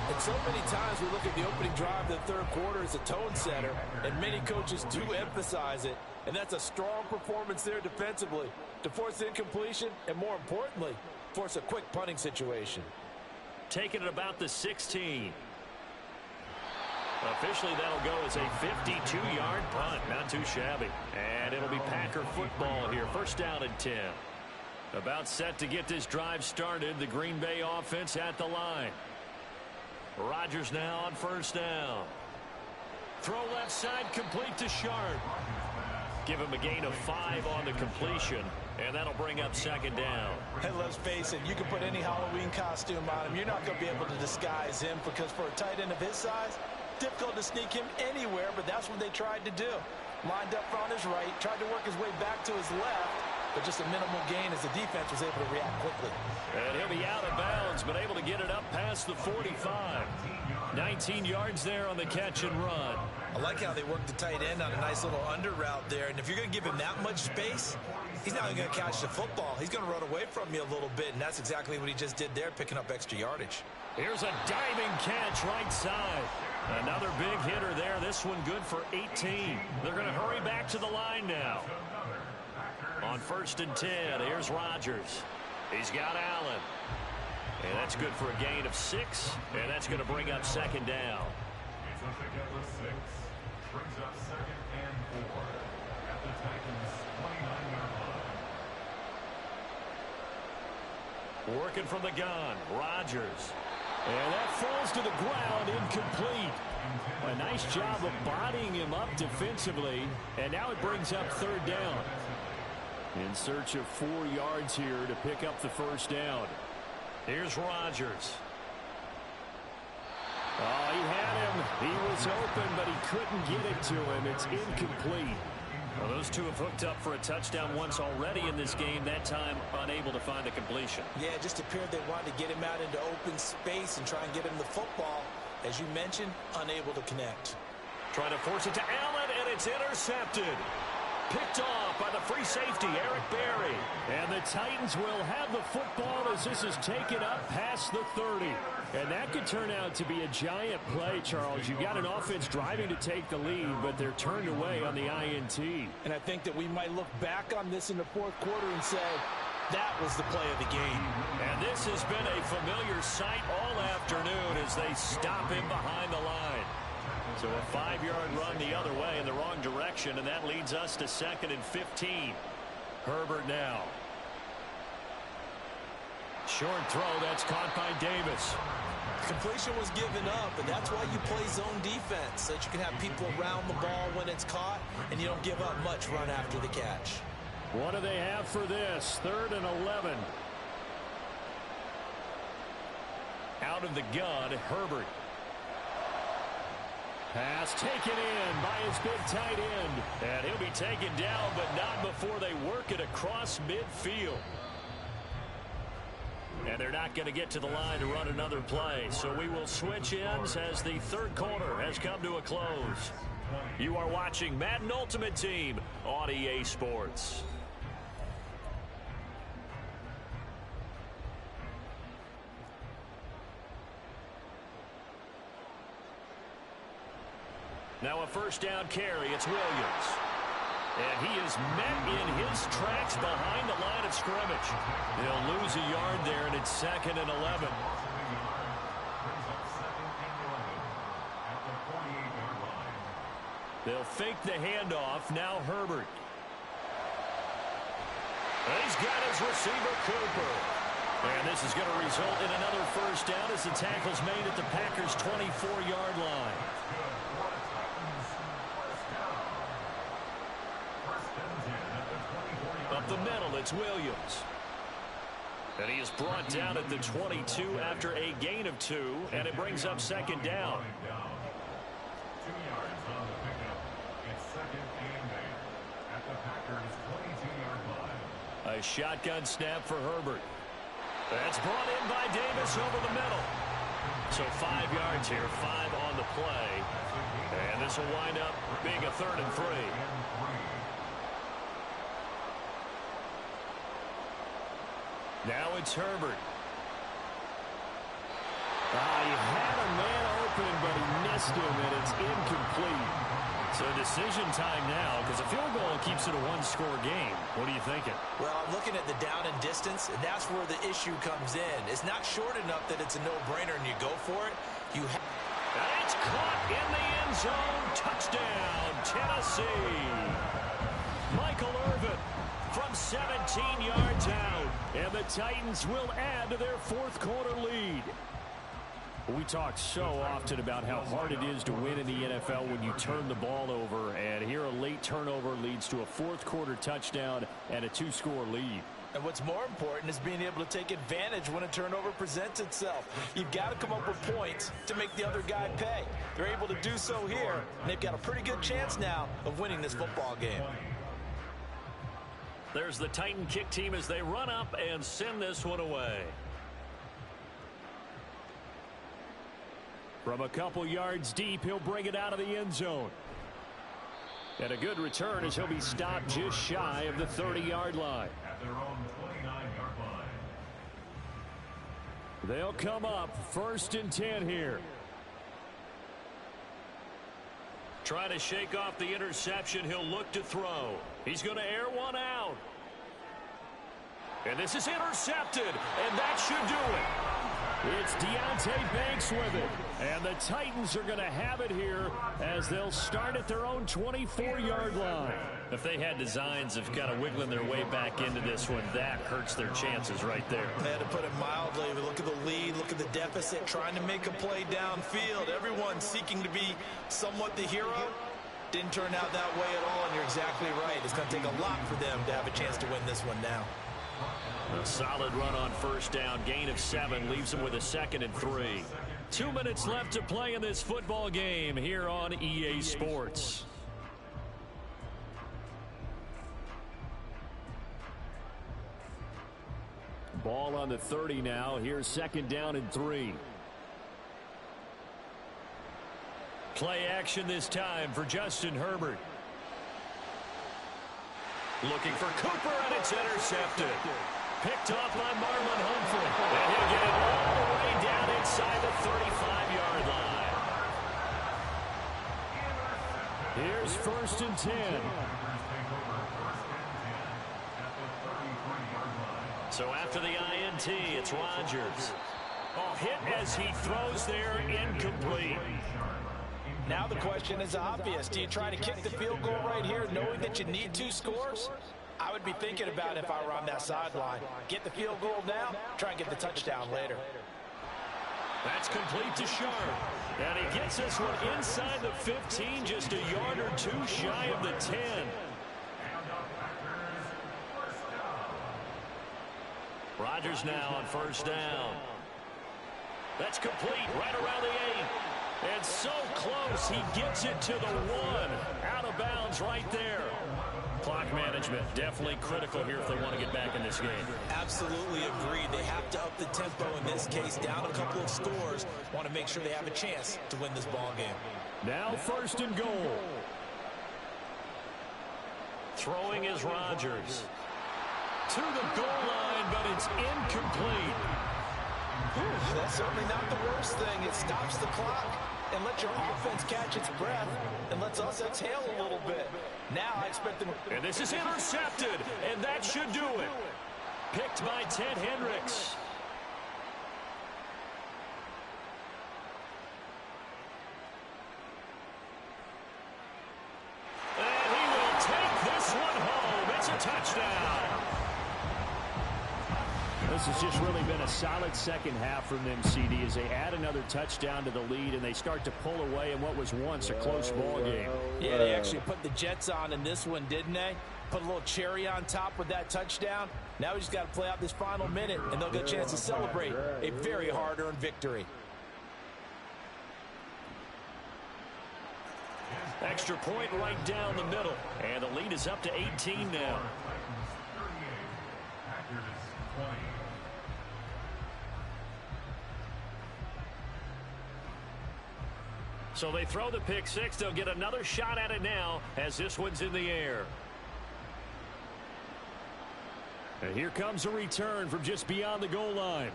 And so many times we look at the opening drive of the third quarter as a tone setter, and many coaches do emphasize it. And that's a strong performance there defensively to force incompletion and, more importantly, force a quick punting situation. Taking it about the 16. Officially, that'll go as a 52-yard punt. Not too shabby. And it'll be Packer football here. First down and 10. About set to get this drive started. The Green Bay offense at the line. Rodgers now on first down. Throw left side, complete to Sharp. Give him a gain of 5 on the completion, and that'll bring up second down. And let's face it, you can put any Halloween costume on him. You're not going to be able to disguise him because for a tight end of his size, difficult to sneak him anywhere, but that's what they tried to do. Lined up on his right, tried to work his way back to his left, but just a minimal gain as the defense was able to react quickly. And he'll be out of bounds, but able to get it up past the 45. 19 yards there on the catch and run. I like how they worked the tight end on a nice little under route there. And if you're going to give him that much space, he's not going to catch the football. He's going to run away from you a little bit, and that's exactly what he just did there, picking up extra yardage. Here's a diving catch right side. Another big hitter there. This one good for 18. They're going to hurry back to the line now. On first and 10, here's Rodgers. He's got Allen. And that's good for a gain of 6, and that's going to bring up second down. Working from the gun, Rodgers. And that falls to the ground, incomplete. A nice job of bodying him up defensively, and now it brings up third down. In search of 4 yards here to pick up the first down. Here's Rodgers. Oh, he had him. He was open, but he couldn't get it to him. It's incomplete. Well, those two have hooked up for a touchdown once already in this game, that time unable to find a completion. Yeah, it just appeared they wanted to get him out into open space and try and get him the football. As you mentioned, unable to connect. Trying to force it to Allen, and it's intercepted. Picked off by the free safety, Eric Berry. And the Titans will have the football as this is taken up past the 30. And that could turn out to be a giant play, Charles. You've got an offense driving to take the lead, but they're turned away on the INT. And I think that we might look back on this in the fourth quarter and say, that was the play of the game. And this has been a familiar sight all afternoon as they stop him behind the line. So a 5-yard run the other way in the wrong direction, and that leads us to 2nd and 15. Herbert now. Short throw, that's caught by Davis. Completion was given up, and that's why you play zone defense, so that you can have people around the ball when it's caught, and you don't give up much run after the catch. What do they have for this? 3rd and 11. Out of the gun, Herbert. Pass taken in by his big tight end. And he'll be taken down, but not before they work it across midfield. And they're not going to get to the line to run another play. So we will switch ends as the 3rd quarter has come to a close. You are watching Madden Ultimate Team on EA Sports. Now a 1st down carry. It's Williams. And he is met in his tracks behind the line of scrimmage. He'll lose a yard there, and it's 2nd and 11. They'll fake the handoff. Now Herbert. He's got his receiver, Cooper. And this is going to result in another 1st down as the tackle's made at the Packers' 24-yard line. Up the middle, it's Williams. And he is brought down at the 22 after a gain of 2, and it brings up 2nd down. 2 yards on the pickup. It's 2nd and 8 at the Packers' 22-yard line. A shotgun snap for Herbert. That's brought in by Davis over the middle. So 5 yards here, 5 on the play. And this will wind up being a 3rd and 3. Now it's Herbert. He had a man open, but he missed him, and it's incomplete. So decision time now, because a field goal keeps it a 1-score game. What are you thinking? Well, I'm looking at the down and distance, and that's where the issue comes in. It's not short enough that it's a no-brainer and you go for it. And it's caught in the end zone. Touchdown, Tennessee. Michael Irvin from 17 yards out. And the Titans will add to their 4th quarter lead. We talk so often about how hard it is to win in the NFL when you turn the ball over. And here a late turnover leads to a 4th quarter touchdown and a 2-score lead. And what's more important is being able to take advantage when a turnover presents itself. You've got to come up with points to make the other guy pay. They're able to do so here, and they've got a pretty good chance now of winning this football game. There's the Titan kick team as they run up and send this one away. From a couple yards deep, he'll bring it out of the end zone. And a good return as he'll be stopped just shy of the 30-yard line. At their own 29-yard line. They'll come up 1st and 10 here. Trying to shake off the interception. He'll look to throw. He's going to air one out. And this is intercepted, and that should do it. It's Deontay Banks with it. And the Titans are going to have it here as they'll start at their own 24-yard line. If they had designs of kind of wiggling their way back into this one, that hurts their chances right there. They had to put it mildly. Look at the lead, look at the deficit, trying to make a play downfield. Everyone seeking to be somewhat the hero. Didn't turn out that way at all, and you're exactly right. It's going to take a lot for them to have a chance to win this one now. A solid run on 1st down. Gain of 7 leaves them with a 2nd and 3. 2 minutes left to play in this football game here on EA Sports. Ball on the 30 now. Here's 2nd down and 3. Play action this time for Justin Herbert. Looking for Cooper, and it's intercepted. Picked off by Marlon Humphrey. And he'll get it all the way down inside the 35-yard line. Here's 1st and 10. So after the INT, it's Rodgers. Oh, hit as he throws there, incomplete. Now the question is obvious. Do you try to kick the field goal right here knowing that you need 2 scores? I would be thinking about it if I were on that sideline. Get the field goal now, try and get the touchdown later. That's complete to Sharp. And he gets this one inside the 15, just a yard or 2 shy of the 10. Rodgers now on first down. That's complete right around the 8. And so close, he gets it to the 1. Out of bounds right there. Clock management definitely critical here if they want to get back in this game. Absolutely agreed. They have to up the tempo in this case, down a couple of scores. Want to make sure they have a chance to win this ball game. Now first and goal. Throwing is Rodgers. To the goal line, but it's incomplete. That's certainly not the worst thing. It stops the clock and lets your offense catch its breath and lets us exhale a little bit. Now I expect them. And this is intercepted, and that should do it. Picked by Ted Hendricks. And he will take this one home. It's a touchdown. This has just really been a solid second half from them, CD, as they add another touchdown to the lead and they start to pull away in what was once a close ball game. Yeah, they actually put the Jets on in this one, didn't they? Put a little cherry on top with that touchdown. Now we just got to play out this final minute, and they'll get a chance to celebrate a very hard-earned victory. Extra point right down the middle. And the lead is up to 18 now. So they throw the pick six. They'll get another shot at it now as this one's in the air. And here comes a return from just beyond the goal line.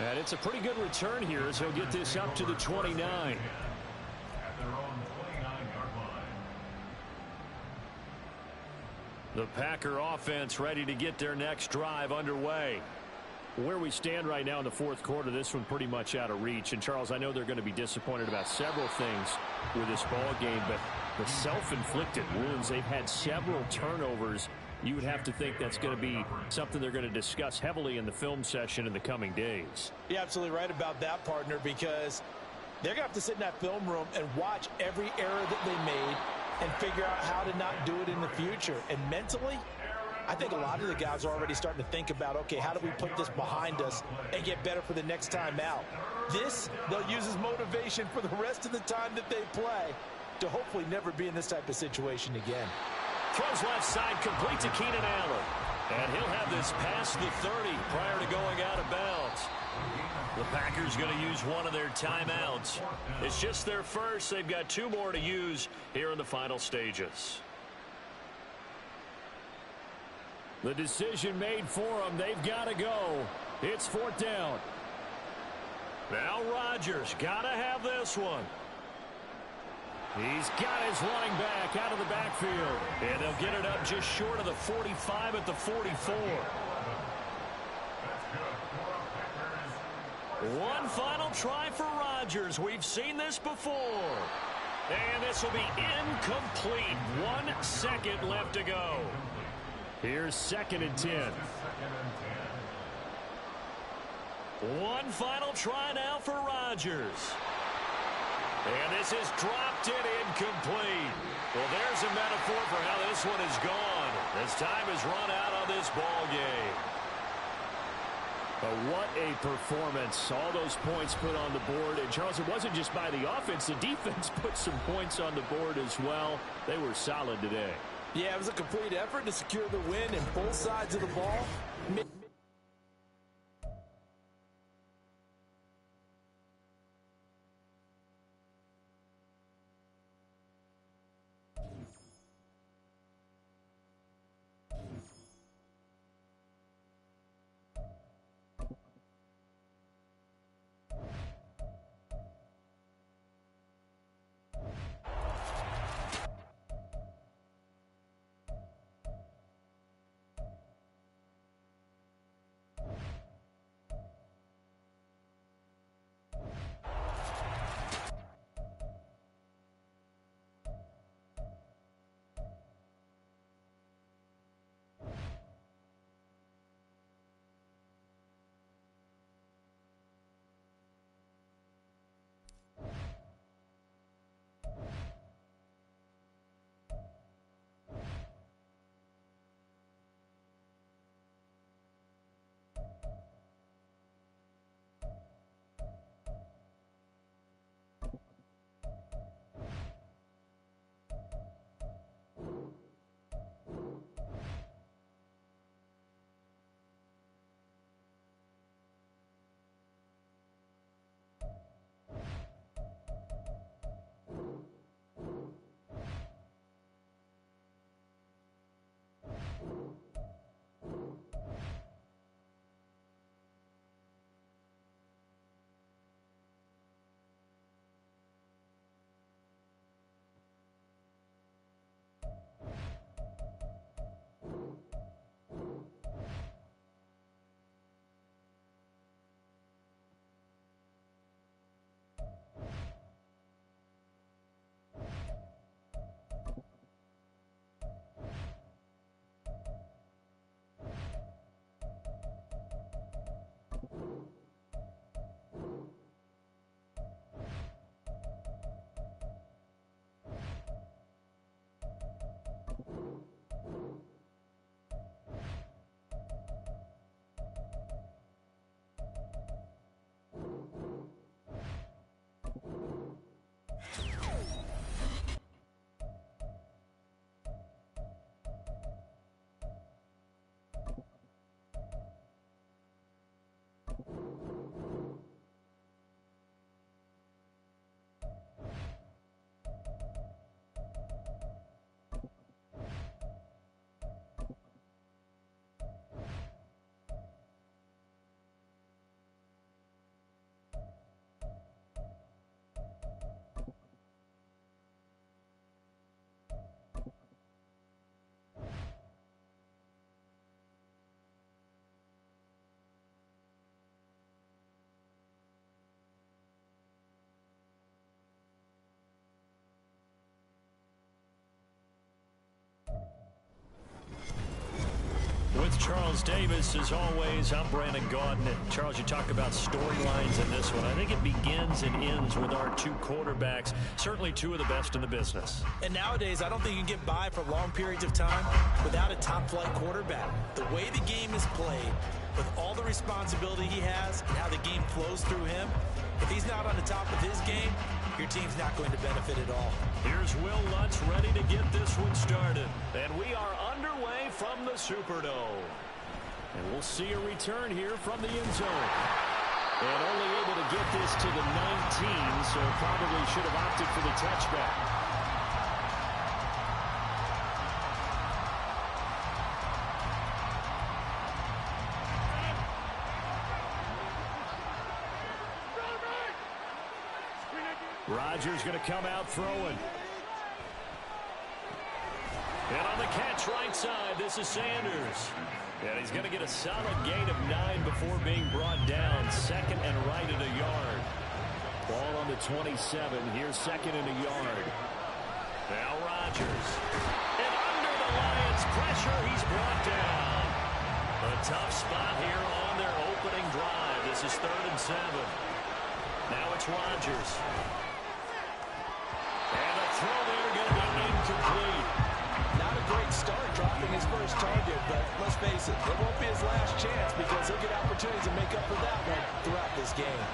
And it's a pretty good return here as he'll get this up to the 29. At their own 29-yard line. The Packer offense ready to get their next drive underway. Where we stand right now in the fourth quarter, this one pretty much out of reach. And, Charles, I know they're going to be disappointed about several things with this ball game, but the self-inflicted wounds, they've had several turnovers. You would have to think that's going to be something they're going to discuss heavily in the film session in the coming days. You're absolutely right about that, partner, because they're going to have to sit in that film room and watch every error that they made and figure out how to not do it in the future. And mentally, I think a lot of the guys are already starting to think about, okay, how do we put this behind us and get better for the next time out? This, they'll use as motivation for the rest of the time that they play to hopefully never be in this type of situation again. Throws left side, complete to Keenan Allen. And he'll have this past the 30 prior to going out of bounds. The Packers going to use one of their timeouts. It's just their first. They've got 2 more to use here in the final stages. The decision made for them. They've got to go. It's 4th down. Now Rodgers got to have this one. He's got his running back out of the backfield. And they'll get it up just short of the 45 at the 44. One final try for Rodgers. We've seen this before. And this will be incomplete. 1 second left to go. Here's 2nd and 10. One final try now for Rodgers. And this is dropped in incomplete. Well, there's a metaphor for how this one is gone. As time has run out on this ball game. But what a performance. All those points put on the board. And, Charles, it wasn't just by the offense. The defense put some points on the board as well. They were solid today. Yeah, it was a complete effort to secure the win in both sides of the ball. With Charles Davis, as always, I'm Brandon Gaudin. And Charles, you talk about storylines in this one. I think it begins and ends with our two quarterbacks, certainly two of the best in the business. And nowadays, I don't think you can get by for long periods of time without a top-flight quarterback. The way the game is played, with all the responsibility he has and how the game flows through him, if he's not on the top of his game, your team's not going to benefit at all. Here's Will Lutz ready to get this one started. And we are underway from the Superdome. And we'll see a return here from the end zone. And only able to get this to the 19, so probably should have opted for the touchback. Rodgers going to come out throwing. And on the catch right side, this is Sanders. And he's going to get a solid gain of 9 before being brought down. Second and right at a yard. Ball on the 27. Here's second and a yard. Now Rodgers. And under the Lions' pressure, he's brought down. A tough spot here on their opening drive. This is 3rd and 7. Now it's Rodgers. And a throw there going to be incomplete. Not a great start dropping his first target, but let's face it, it won't be his last chance because he'll get opportunities to make up for that one throughout this game.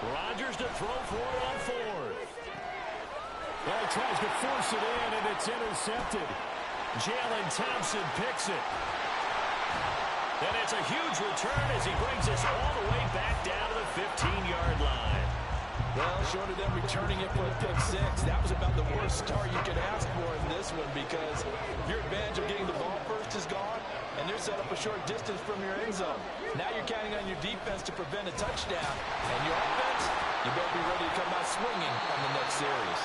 Rodgers to throw for it on 4th. Well, he tries to force it in, and it's intercepted. Jalen Thompson picks it. And it's a huge return as he brings us all the way back down to the 15-yard line. Well, short of them returning it for a pick 6, that was about the worst start you could ask for in this one because your advantage of getting the ball first is gone, and they're set up a short distance from your end zone. Now you're counting on your defense to prevent a touchdown, and your offense, you better be ready to come out swinging on the next series.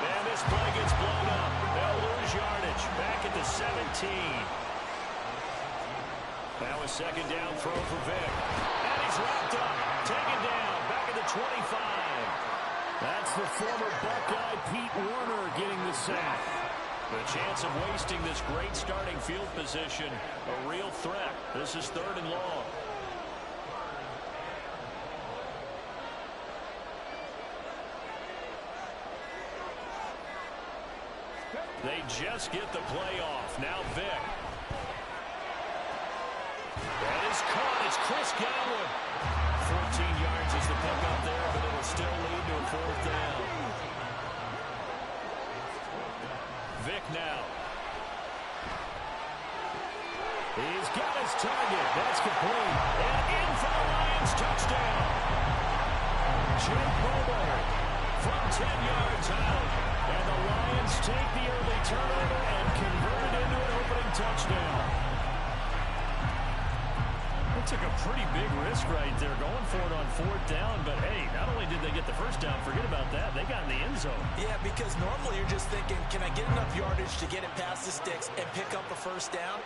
And this play gets blown up. They'll lose yardage back at the 17. Now a second down throw for Vic. And he's wrapped up, taken down, back at the 25. That's the former Buckeye Pete Werner getting the sack. The chance of wasting this great starting field position, a real threat. This is 3rd and long. They just get the play off. Now Vic. That is caught. It's Chris Godwin. 14 yards is the pickup there, but it'll still lead to a 4th down. Vic now. He's got his target. That's complete. And in for the Lions touchdown. Jake Bowman from 10 yards out. And the Lions take the early turnover and convert it into an opening touchdown. They took a pretty big risk right there going for it on 4th down, but hey, not only did they get the first down, forget about that, they got in the end zone. Yeah, because normally you're just thinking, can I get enough yardage to get it past the sticks and pick up a first down?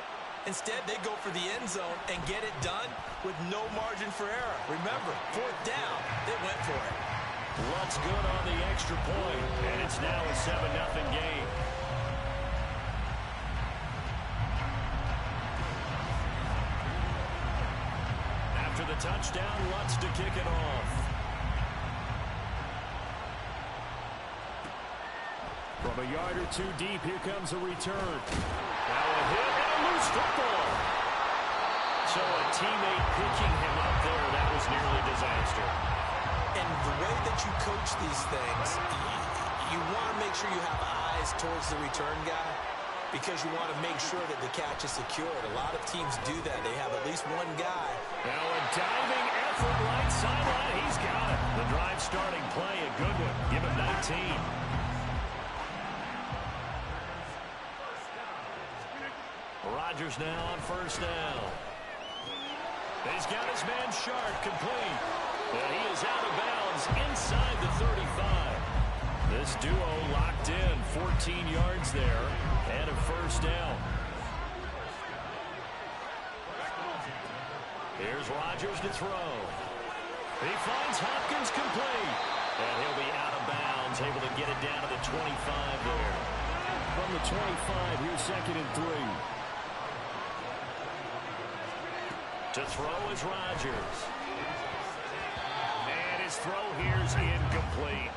Instead, they go for the end zone and get it done with no margin for error. Remember, 4th down, they went for it. Lutz good on the extra point, and it's now a 7-0 game. After the touchdown, Lutz to kick it off. From a yard or 2 deep, here comes a return. Now a hit and a loose football. So a teammate picking him up there, that was nearly disaster. And the way that you coach these things, you want to make sure you have eyes towards the return guy because you want to make sure that the catch is secured. A lot of teams do that. They have at least one guy. Now a diving effort right sideline. He's got it. The drive starting play, a good one. Give him 19. Rodgers now on 1st down. He's got his man Sharp complete. And he is out of bounds inside the 35. This duo locked in, 14 yards there, and a 1st down. Here's Rodgers to throw. He finds Hopkins complete. And he'll be out of bounds, able to get it down to the 25 there. from the 25. Here's 2nd and 3. To throw is Rodgers. And his throw here is incomplete.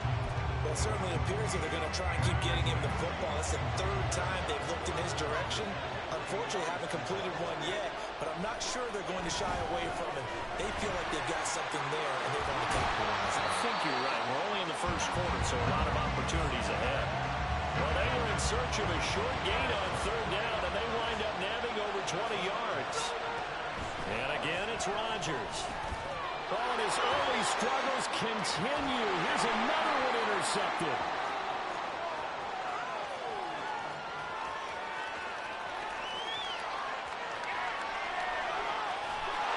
Well, it certainly appears that they're going to try and keep getting him the football. It's the 3rd time they've looked in his direction. Unfortunately, haven't completed one yet, but I'm not sure they're going to shy away from it. They feel like they've got something there, and they're going to capitalize on it. I think you're right. We're only in the first quarter, so a lot of opportunities ahead. Well, they were in search of a short gain on 3rd down, and they wind up nabbing over 20 yards. And again, it's Rodgers. Oh, and his early struggles continue. Here's another one intercepted.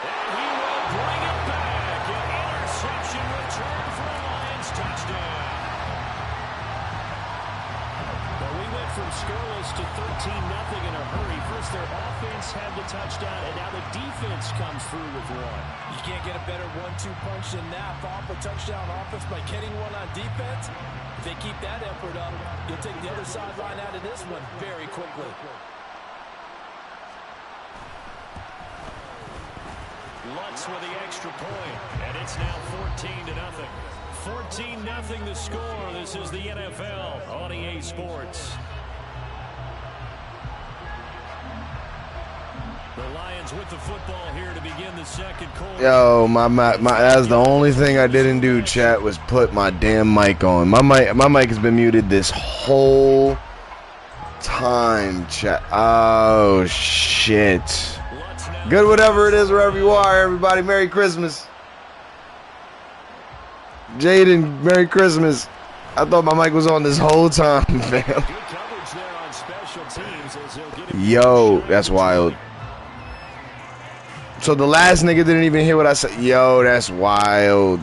And he will bring it back. An interception return for a Lions touchdown. Well, we went from scoreless to 13-0 in a hurry. First, their offense had the touchdown, and now the defense comes through with one. You can't get a better 1-2 punch than that. Off a touchdown offense by getting one on defense. If they keep that effort up, you'll take the other sideline out of this one very quickly. Lutz with the extra point, and it's now 14-0. 14-0 the score. This is the NFL on EA Sports. The Lions with the football here to begin the second quarter. Yo, that's the only thing I didn't do, chat, was put my damn mic on. My mic has been muted this whole time, chat. Oh, shit. Good, whatever it is, wherever you are, everybody. Merry Christmas. Jaden, Merry Christmas. I thought my mic was on this whole time, fam. Yo, that's wild. So the last nigga didn't even hear what I said. Yo, that's wild.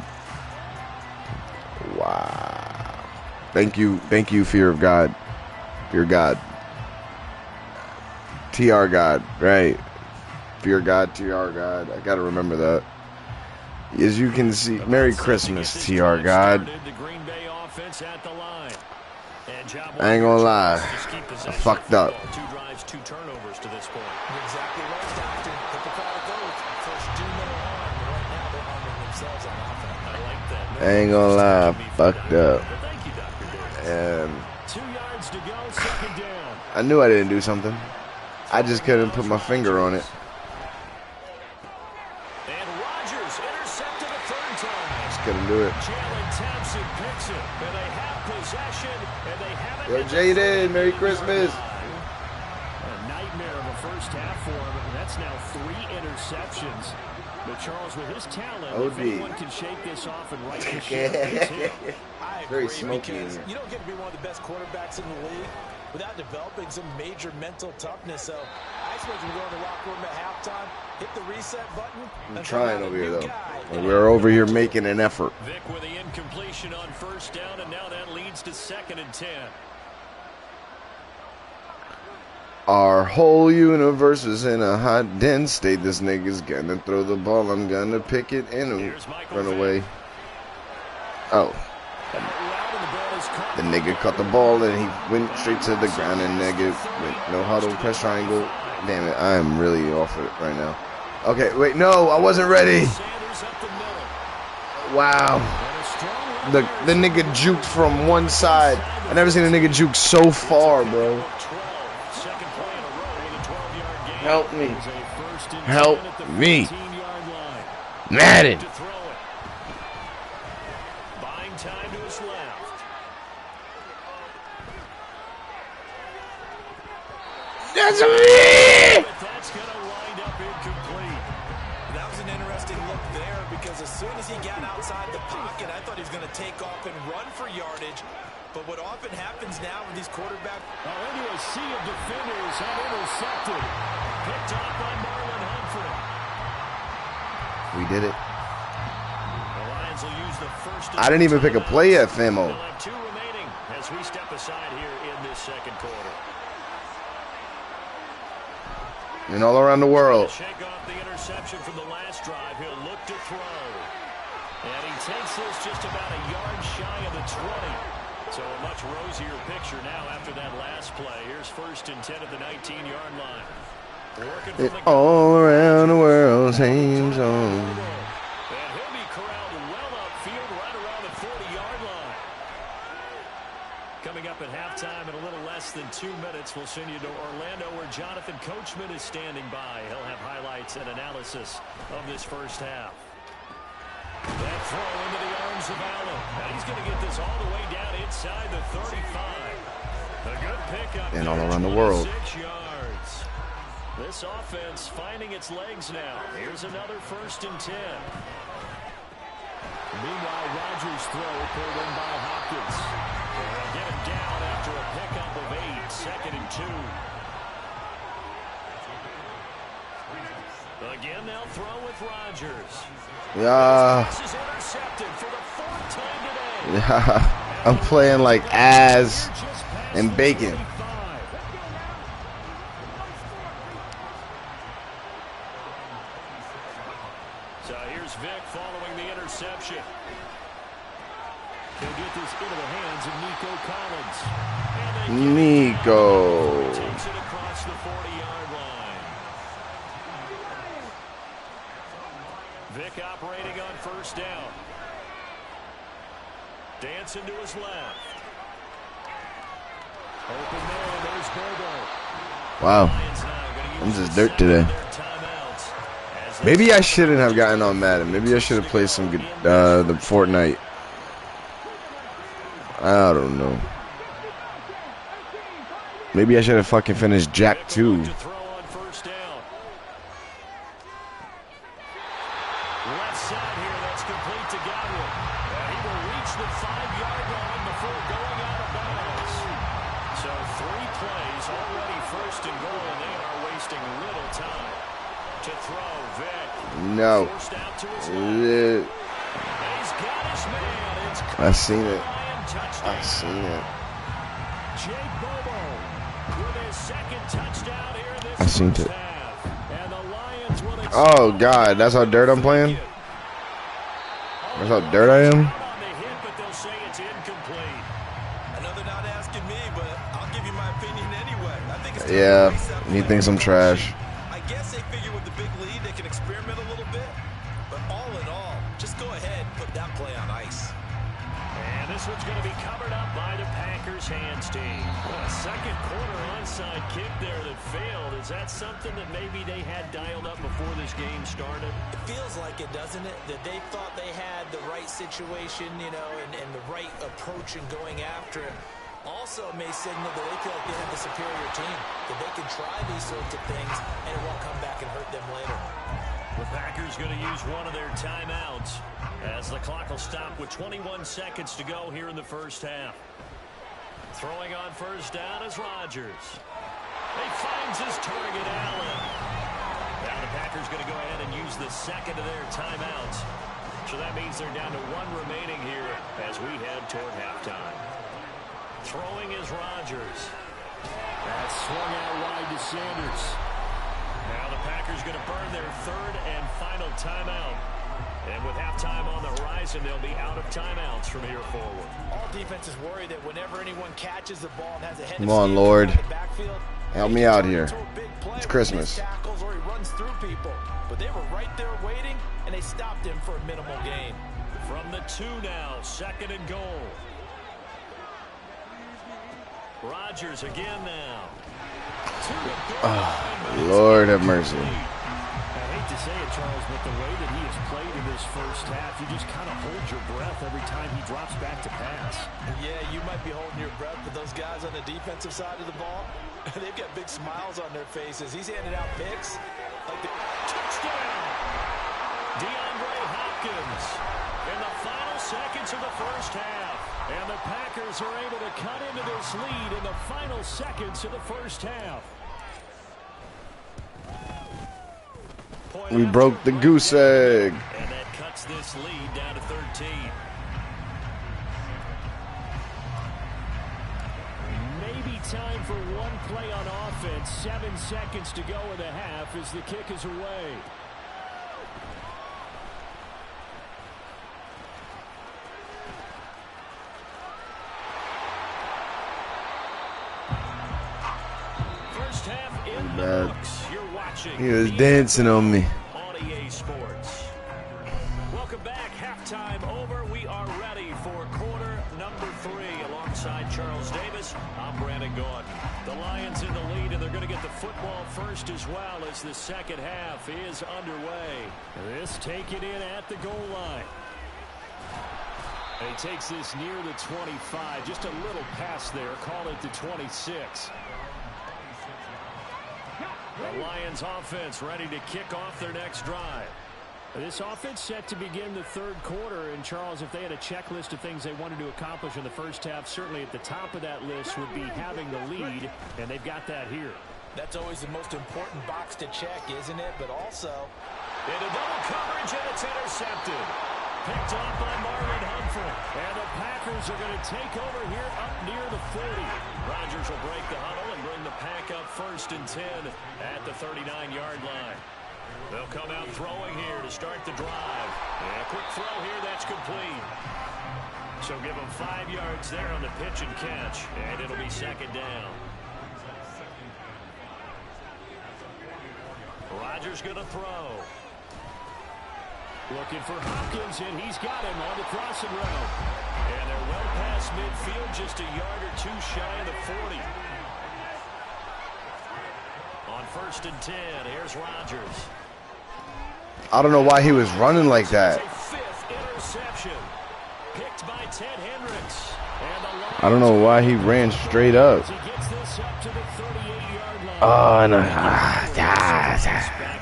Wow. Thank you, fear of God. Fear God. TR God, right. Fear God, TR God. I gotta remember that. As you can see, Merry Christmas, TR God. I ain't gonna lie, I fucked up. 2 drives, 2 turnovers to this point. Exactly right, Doctor. Typical goals. First do no harm. Right now they're harming themselves on offense. I like that. I ain't gonna lie, I fucked up. Thank you, Dr. And 2 yards to go, 2nd down. I knew I didn't do something. I just couldn't put my finger on it. And Rodgers intercepted a 3rd time. Just couldn't do it. Jalen Thompson picks it, and they have possession, and they have it. Yo, Jaden, Merry Christmas. A nightmare of a first half for him, and that's now 3 interceptions. But Charles, with his talent, if anyone can shake this off and right the ship, it's him. I Very agree, smoky in because here. you don't get to be one of the best quarterbacks in the league without developing some major mental toughness. So I expect him to go in the locker room at halftime, hit the reset button. I'm trying over here, though. We're over here making an effort. Vic with the incompletion on 1st down, and now that leads to 2nd and 10. Our whole universe is in a hot, dense state. This nigga's gonna throw the ball. I'm gonna pick it and run away. Oh. The nigga caught the ball and he went straight to the ground and nigga went no huddle, press triangle. Damn it, I am really off it right now. Okay, wait, no, I wasn't ready. Wow. The nigga juked from one side. I never seen a nigga juke so far, bro. Help me. Help me. Madden. Buying time to his left. That's me. That's going to wind up incomplete. That was an interesting look there because as soon as he got outside the pocket, I thought he was going to take off and run for yardage. But what often happens now with these quarterbacks... Into a sea of defenders and intercepted. Picked off by Marlon Humphrey. We did it. The Lions will use the first. I didn't even pick a play yet, Famo. They'll have 2 remaining as we step aside here in this second quarter. And all around the world. Shake off the interception from the last drive. He'll look to throw. And he takes this just about a yard shy of the 20. So So a much rosier picture now after that last play. Here's 1st and 10 at the 19-yard line. It all around the world seems on. And he'll be corralled well upfield right around the 40-yard line. Coming up at halftime in a little less than 2 minutes, we'll send you to Orlando where Jonathan Coachman is standing by. He'll have highlights and analysis of this first half. That throw into the arms of Allen. And he's going to get this all the way down inside the 35. A good pickup. And all around the world. 6 yards. This offense finding its legs now. Here's another 1st and 10. Meanwhile, Rodgers' throw pulled in by Hopkins. They'll get him down after a pickup of 8. 2nd and 2. Again, they'll throw with Rodgers. Yeah. This is intercepted for the 4th time today. Yeah. I'm playing like As and Bacon. So here's Vic following the interception. He'll get this into the hands of Nico Collins. Nico. Takes it across the 40-yard line. Vic operating on 1st down. Dancing to his left. Open there, there's Bobo. Wow. I'm just dirt today. Maybe I shouldn't have gotten on Madden. Maybe I should have played some good, the Fortnite. I don't know. Maybe I should have fucking finished Jack 2. No. I seen it. I seen it. I seen it. Oh God, that's how dirt I'm playing? That's how dirt I am? Yeah, he thinks I'm trash. I guess they figure with the big lead they can experiment a little bit, but all in all, just go ahead and put that play on ice. And this one's going to be covered up by the Packers hands team. A second quarter onside kick there that failed. Is that something that maybe they had dialed up before this game started? It feels like it, doesn't it? That they thought they had the right situation, you know, and the right approach in going after it. Also may signal that they feel like they have the superior team, that they can try these sorts of things and it won't come back and hurt them later. The Packers going to use one of their timeouts as the clock will stop with 21 seconds to go here in the first half. Throwing on 1st down is Rodgers. He finds his target, Allen. Now the Packers going to go ahead and use the second of their timeouts. So that means they're down to 1 remaining here as we head toward halftime. Throwing is Rodgers. That's swung out wide to Sanders. Now the Packers going to burn their 3rd and final timeout. And with halftime on the horizon, they'll be out of timeouts from here forward. All defenses worry that whenever anyone catches the ball and has a head Come on, Lord. Help me out here. It's Christmas. Tackles or he runs through people. But they were right there waiting, and they stopped him for a minimal gain. From the 2 now, 2nd and goal. Rodgers again now. Oh, Lord have mercy. I hate to say it, Charles, but the way that he has played in this first half, you just kind of hold your breath every time he drops back to pass. Yeah, you might be holding your breath, but those guys on the defensive side of the ball, they've got big smiles on their faces. He's handing out picks. Like the touchdown! DeAndre Hopkins in the final seconds of the first half. And the Packers are able to cut into this lead in the final seconds of the first half. We broke the goose egg. And that cuts this lead down to 13. Maybe time for one play on offense. 7 seconds to go in the half as the kick is away. bad. He was dancing on me. On EA Sports. Welcome back. Halftime over. We are ready for quarter number 3. Alongside Charles Davis, I'm Brandon Gordon. The Lions in the lead, and they're going to get the football first as well as the second half is underway. This taken in at the goal line. He takes this near the 25. Just a little pass there. Call it the 26. The Lions offense ready to kick off their next drive. This offense set to begin the third quarter. And, Charles, if they had a checklist of things they wanted to accomplish in the first half, certainly at the top of that list would be having the lead, and they've got that here. That's always the most important box to check, isn't it? But also, into double coverage, and it's intercepted. Picked off by Marlon Humphrey. And the Packers are going to take over here up near the 40. Rodgers will break the huddle and bring the pack up 1st and 10 at the 39-yard line. They'll come out throwing here to start the drive. And a quick throw here, that's complete. So give them 5 yards there on the pitch and catch, and it'll be 2nd down. Rodgers going to throw. Looking for Hopkins, and he's got him on the crossing route. And they're well past midfield, just a yard or 2 shy of the 40. On 1st and 10, here's Rodgers. I don't know why he was running like that. A 5th interception. Picked by Ted Hendricks. I don't know why he ran straight up. He gets this up to the 38-yard line. Oh, no.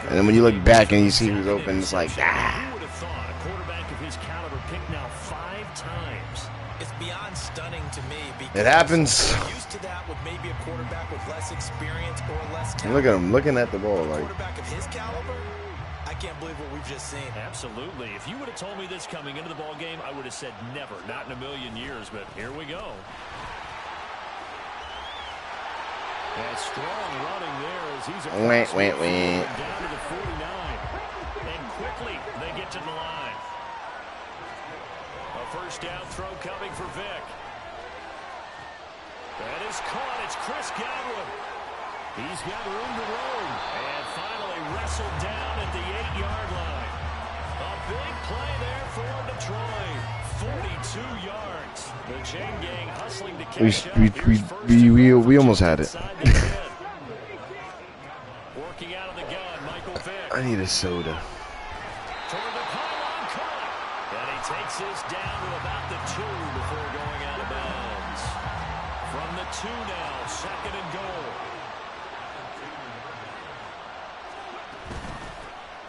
And then when you look back and you see who's open, it's like, Who would have thought a quarterback of his caliber picked now 5 times? it's beyond stunning to me because It happens. we're used to that with maybe a quarterback with less experience or less talent. Look at him looking at the ball like. Quarterback of his caliber, I can't believe what we've just seen. Absolutely. If you would have told me this coming into the ball game, I would have said never, not in a million years, but here we go. And strong running there as he's Wait. down to the 49. And quickly they get to the line. A 1st down throw coming for Vick. That is caught. It's Chris Godwin. He's got room to roam. And finally wrestled down at the 8-yard line. A big play there for Detroit. 42 yards. The chain gang hustling to catch up. We almost had it. Working out of the gun, Michael Vick. I need a soda. Toward the pylon cut. And he takes this down to about the 2 before going out of bounds. From the 2 now, 2nd and goal.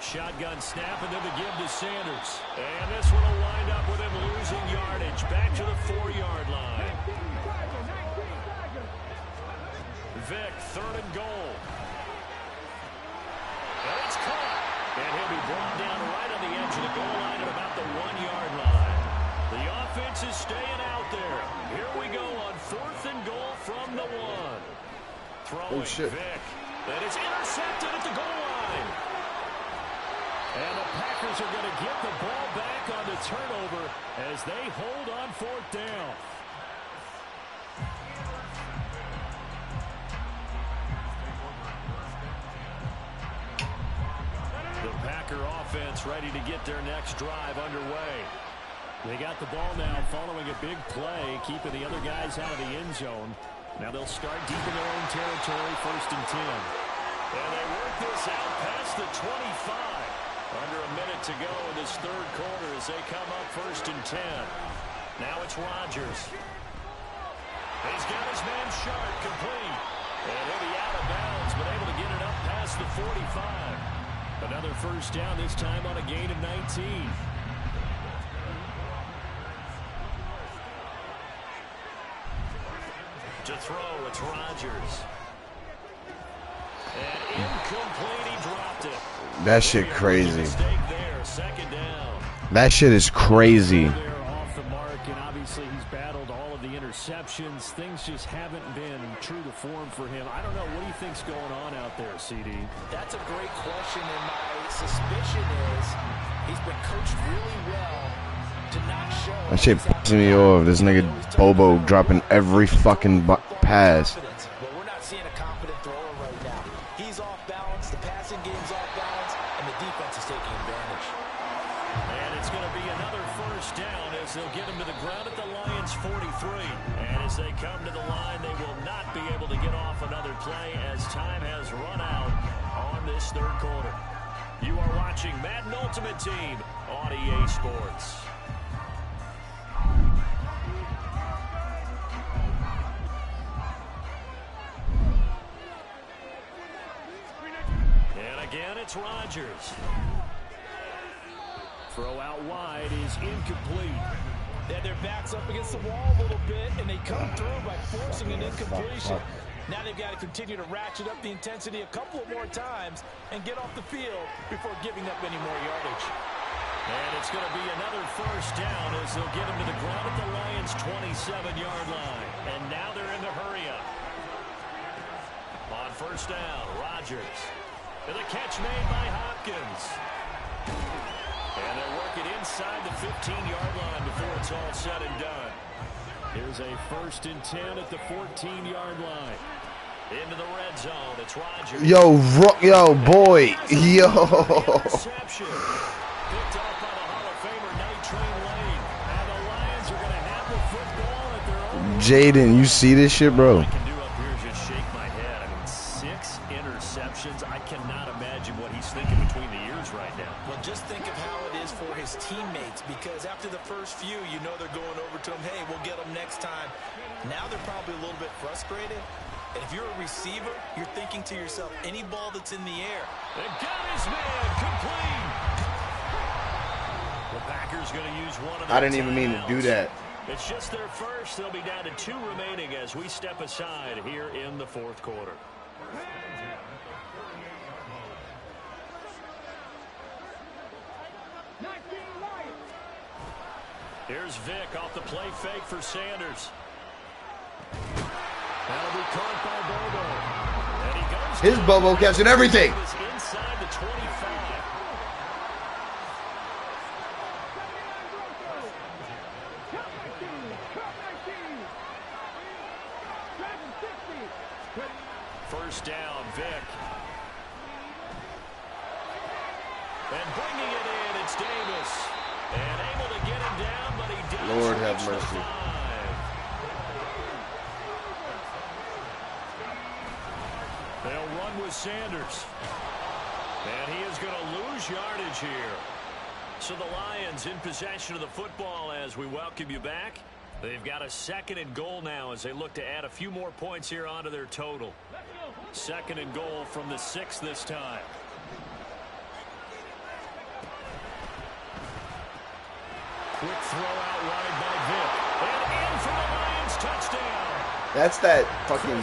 Shotgun snap and then the give to Sanders. And this one will wind up with him losing yardage. Back to the 4-yard line. Vick, 3rd and goal. And it's caught. And he'll be brought down right on the edge of the goal line at about the 1-yard line. The offense is staying out there. Here we go on 4th and goal from the 1. Throwing Vick. That is intercepted at the goal line. And the Packers are going to get the ball back on the turnover as they hold on 4th down. The Packer offense ready to get their next drive underway. They got the ball now following a big play, keeping the other guys out of the end zone. Now they'll start deep in their own territory, 1st and 10. And they work this out past the 25. Under a minute to go in this 3rd quarter as they come up 1st and 10. Now it's Rodgers. He's got his man Sharp complete. And he'll be out of bounds, but able to get it up past the 45. Another 1st down, this time on a gain of 19. To throw, it's Rodgers. And incomplete, he dropped it. That shit crazy. That shit is crazy. Off the mark, and obviously he's battled all of the interceptions. Things just haven't been true to form for him. I don't know. What do you think's going on out there, CD? That's a great question, and my suspicion is he's been coached really well to not show. That shit pissing me off. This nigga Bobo dropping every fucking pass. Well, we're not seeing a confident thrower right now. He's come to the line. They will not be able to get off another play as time has run out on this third quarter. You are watching Madden Ultimate Team on EA Sports. And again, it's Rodgers. Throw out wide is incomplete. Yeah, their back's up against the wall a little bit, and they come through by forcing an incompletion. Now they've got to continue to ratchet up the intensity a couple of more times and get off the field before giving up any more yardage. And it's going to be another first down as they'll get him to the ground at the Lions' 27-yard line. And now they're in the hurry up. On first down, Rodgers. And the catch made by Hopkins. And they're working inside the 15-yard line before it's all said and done. Here's a 1st and 10 at the 14-yard line. Into the red zone, it's Rodgers. Yo, boy. Yo. Interception. Picked off by the Hall of Famer Night Train Lane. And the Lions are going to have the football at their own. Jaden, you see this shit, bro? All I can do up here is just shake my head. I mean, 6 interceptions. I cannot imagine what he's thinking between the ears right now. Well, just think of how it is for his teammates, because after the first few, you know they're going over to him, hey, we'll get them next time. Now they're probably a little bit frustrated. And if you're a receiver, you're thinking to yourself, any ball that's in the air. They got his man complete. The Packers going to use one of their I didn't even mean to do that. It's just their first. They'll be down to 2 remaining as we step aside here in the 4th quarter. Here's Vick off the play fake for Sanders. That'll be caught by Bobo. And he goes. His Bobo catching everything. Inside the 25. First down, Vick. And bringing it in, it's Davis. And able to get him down, but he does. Lord have mercy. They'll run with Sanders. And he is going to lose yardage here. So the Lions in possession of the football as we welcome you back. They've got a 2nd and goal now as they look to add a few more points here onto their total. 2nd and goal from the 6 this time. Quick throw out wide by Vick. And in for the Lions touchdown. That's that fucking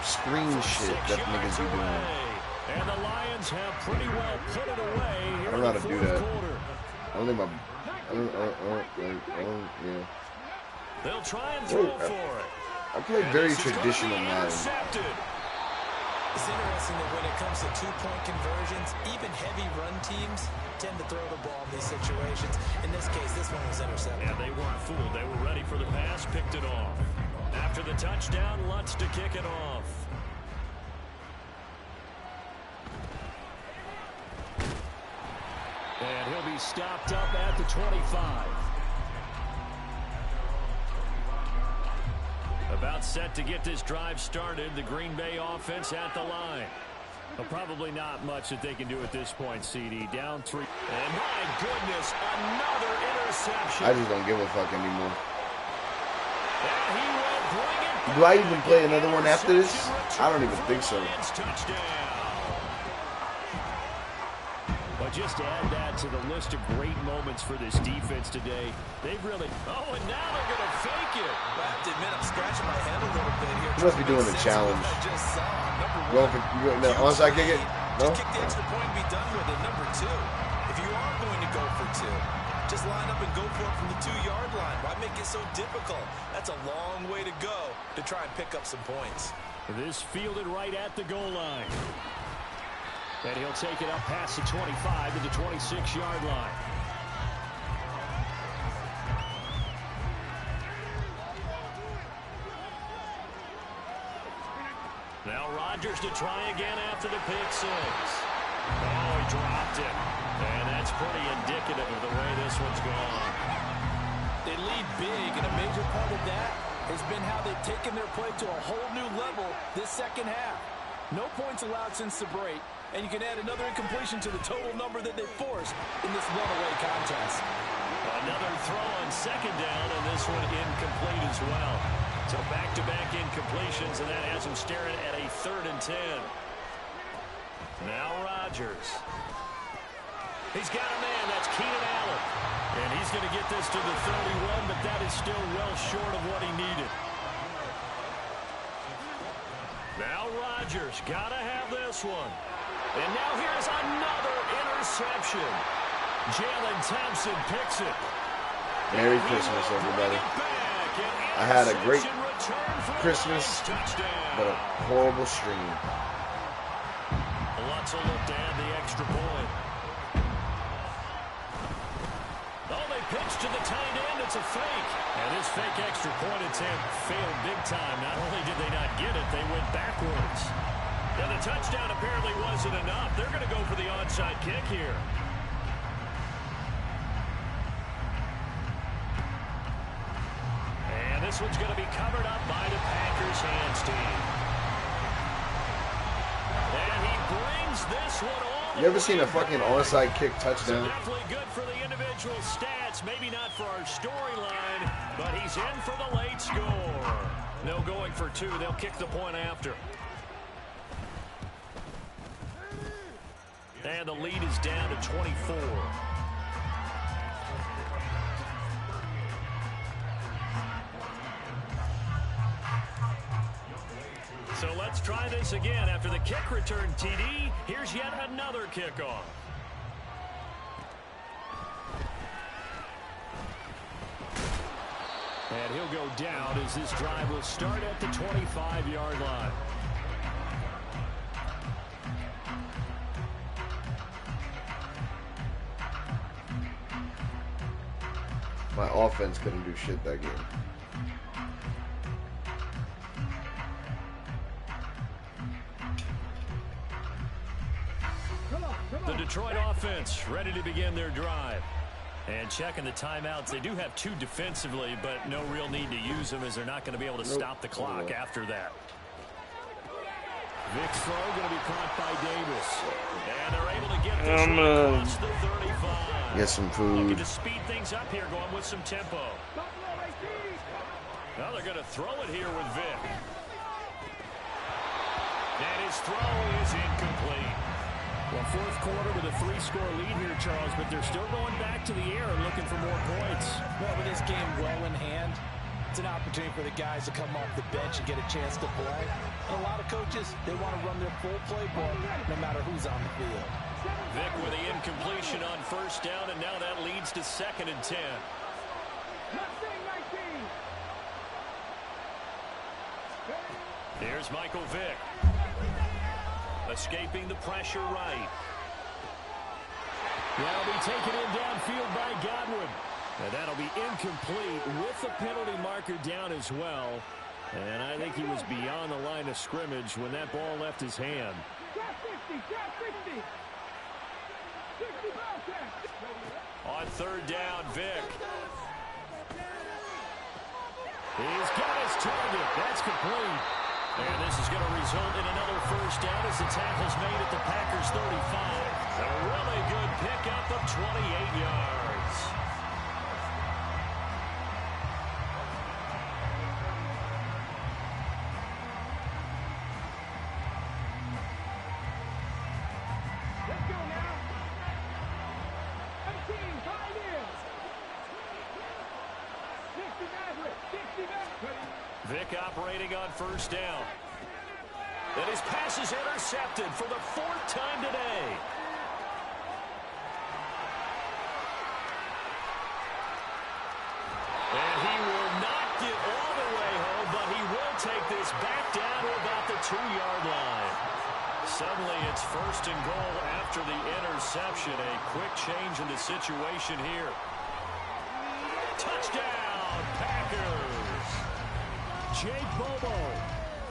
screen shit that niggas be doing. And the Lions have pretty well put it away here I don't know how in to the do 4th that. quarter. I don't think yeah. They'll try and throw for it. I play very traditional Madden. It's interesting that when it comes to 2-point conversions, even heavy run teams tend to throw the ball in these situations. In this case, this one was intercepted. And they weren't fooled. They were ready for the pass, picked it off. After the touchdown, Lutz to kick it off. And he'll be stopped up at the 25. About set to get this drive started. The Green Bay offense at the line. Well, probably not much that they can do at this point, CD. Down 3. And my goodness, another interception. I just don't give a fuck anymore. And he will bring it. Do I even play another one after this? I don't even think so. Touchdown. But just to add that to the list of great moments for this defense today, they've really... Oh, and now they're going to fake it. I have to admit, I'm scratching my head a little bit here. You must be doing a challenge. Going for onside kick it? No? Just kick the extra point and be done with it. Number 2, if you are going to go for 2, just line up and go for it from the 2-yard line. Why make it so difficult? That's a long way to go to try and pick up some points. This fielded right at the goal line. And he'll take it up past the 25 to the 26-yard line. Now Rodgers to try again after the pick 6. Oh, he dropped it. And that's pretty indicative of the way this one's gone. They lead big, and a major part of that has been how they've taken their play to a whole new level this second half. No points allowed since the break, and you can add another incompletion to the total number that they forced in this runaway contest. Another throw on second down, and this one incomplete as well. So back-to-back incompletions, and that has them staring at a 3rd and 10. Now Rodgers. He's got a man. That's Keenan Allen. And he's going to get this to the 31, but that is still well short of what he needed. Now Rodgers. Got to have this one. And now here's another interception. Jalen Thompson picks it. Merry Christmas, everybody. I had a great Christmas, but a horrible stream. Lutz will look to add the extra point. Oh, they pitch to the tight end. It's a fake. And this fake extra point attempt failed big time. Not only did they not get it, they went backwards. And the touchdown apparently wasn't enough. They're going to go for the onside kick here. And this one's going to be covered up by the Packers hands team. And he brings this one all. You ever seen a fucking onside kick touchdown? So definitely good for the individual stats. Maybe not for our storyline, but he's in for the late score. No going for 2. They'll kick the point after. And the lead is down to 24. So let's try this again. After the kick return TD, here's yet another kickoff. And he'll go down as this drive will start at the 25-yard line. My offense couldn't do shit that game. The Detroit offense ready to begin their drive. And checking the timeouts. They do have 2 defensively, but no real need to use them as they're not going to be able to stop the clock after that. Vic's throw going to be caught by Davis. And they're able to get this one across the 35. Get some food. Looking to speed things up here, going with some tempo. Now they're going to throw it here with Vic. And his throw is incomplete. Well, 4th quarter with a 3-score lead here, Charles, but they're still going back to the air and looking for more points. Well, with this game well in hand, it's an opportunity for the guys to come off the bench and get a chance to play. And a lot of coaches, they want to run their full playbook no matter who's on the field. Vic with the incompletion on 1st down, and now that leads to 2nd and 10. Here's Michael Vick. Escaping the pressure right. That'll be taken in downfield by Godwin. And that'll be incomplete with the penalty marker down as well. And I think he was beyond the line of scrimmage when that ball left his hand. On 3rd down, Vick. He's got his target. That's complete. And this is going to result in another 1st down as the tackle's made at the Packers 35. A really good pickup of 28 yards. Let's go now. 18, 5 years. 60 Maverick, 60 Maverick. Vic operating on 1st down. And his pass is intercepted for the 4th time today. And he will not get all the way home, but he will take this back down to about the 2-yard line. Suddenly it's 1st and goal after the interception. A quick change in the situation here. Touchdown, Packers. Jake Bobo,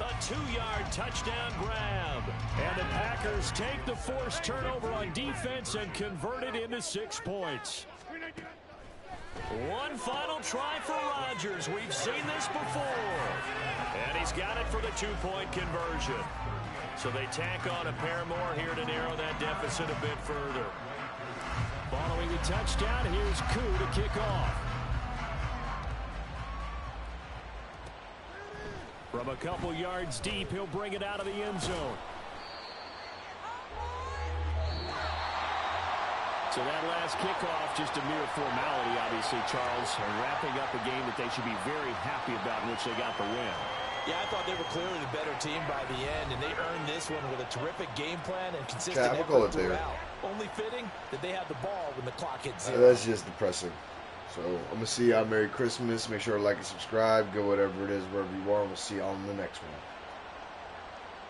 a 2-yard touchdown grab. And the Packers take the forced turnover on defense and convert it into 6 points. One final try for Rodgers. We've seen this before. And he's got it for the two-point conversion. So they tack on a pair more here to narrow that deficit a bit further. Following the touchdown, here's Koo to kick off. From a couple yards deep, he'll bring it out of the end zone. So that last kickoff, just a mere formality, obviously, Charles, wrapping up a game that they should be very happy about in which they got the win. Yeah, I thought they were clearly the better team by the end, and they earned this one with a terrific game plan and consistent effort throughout. Only fitting that they had the ball when the clock hit 0. That's just depressing. So I'm going to see y'all Merry Christmas. Make sure to like and subscribe. Go whatever it is, wherever you are. And we'll see y'all in the next one.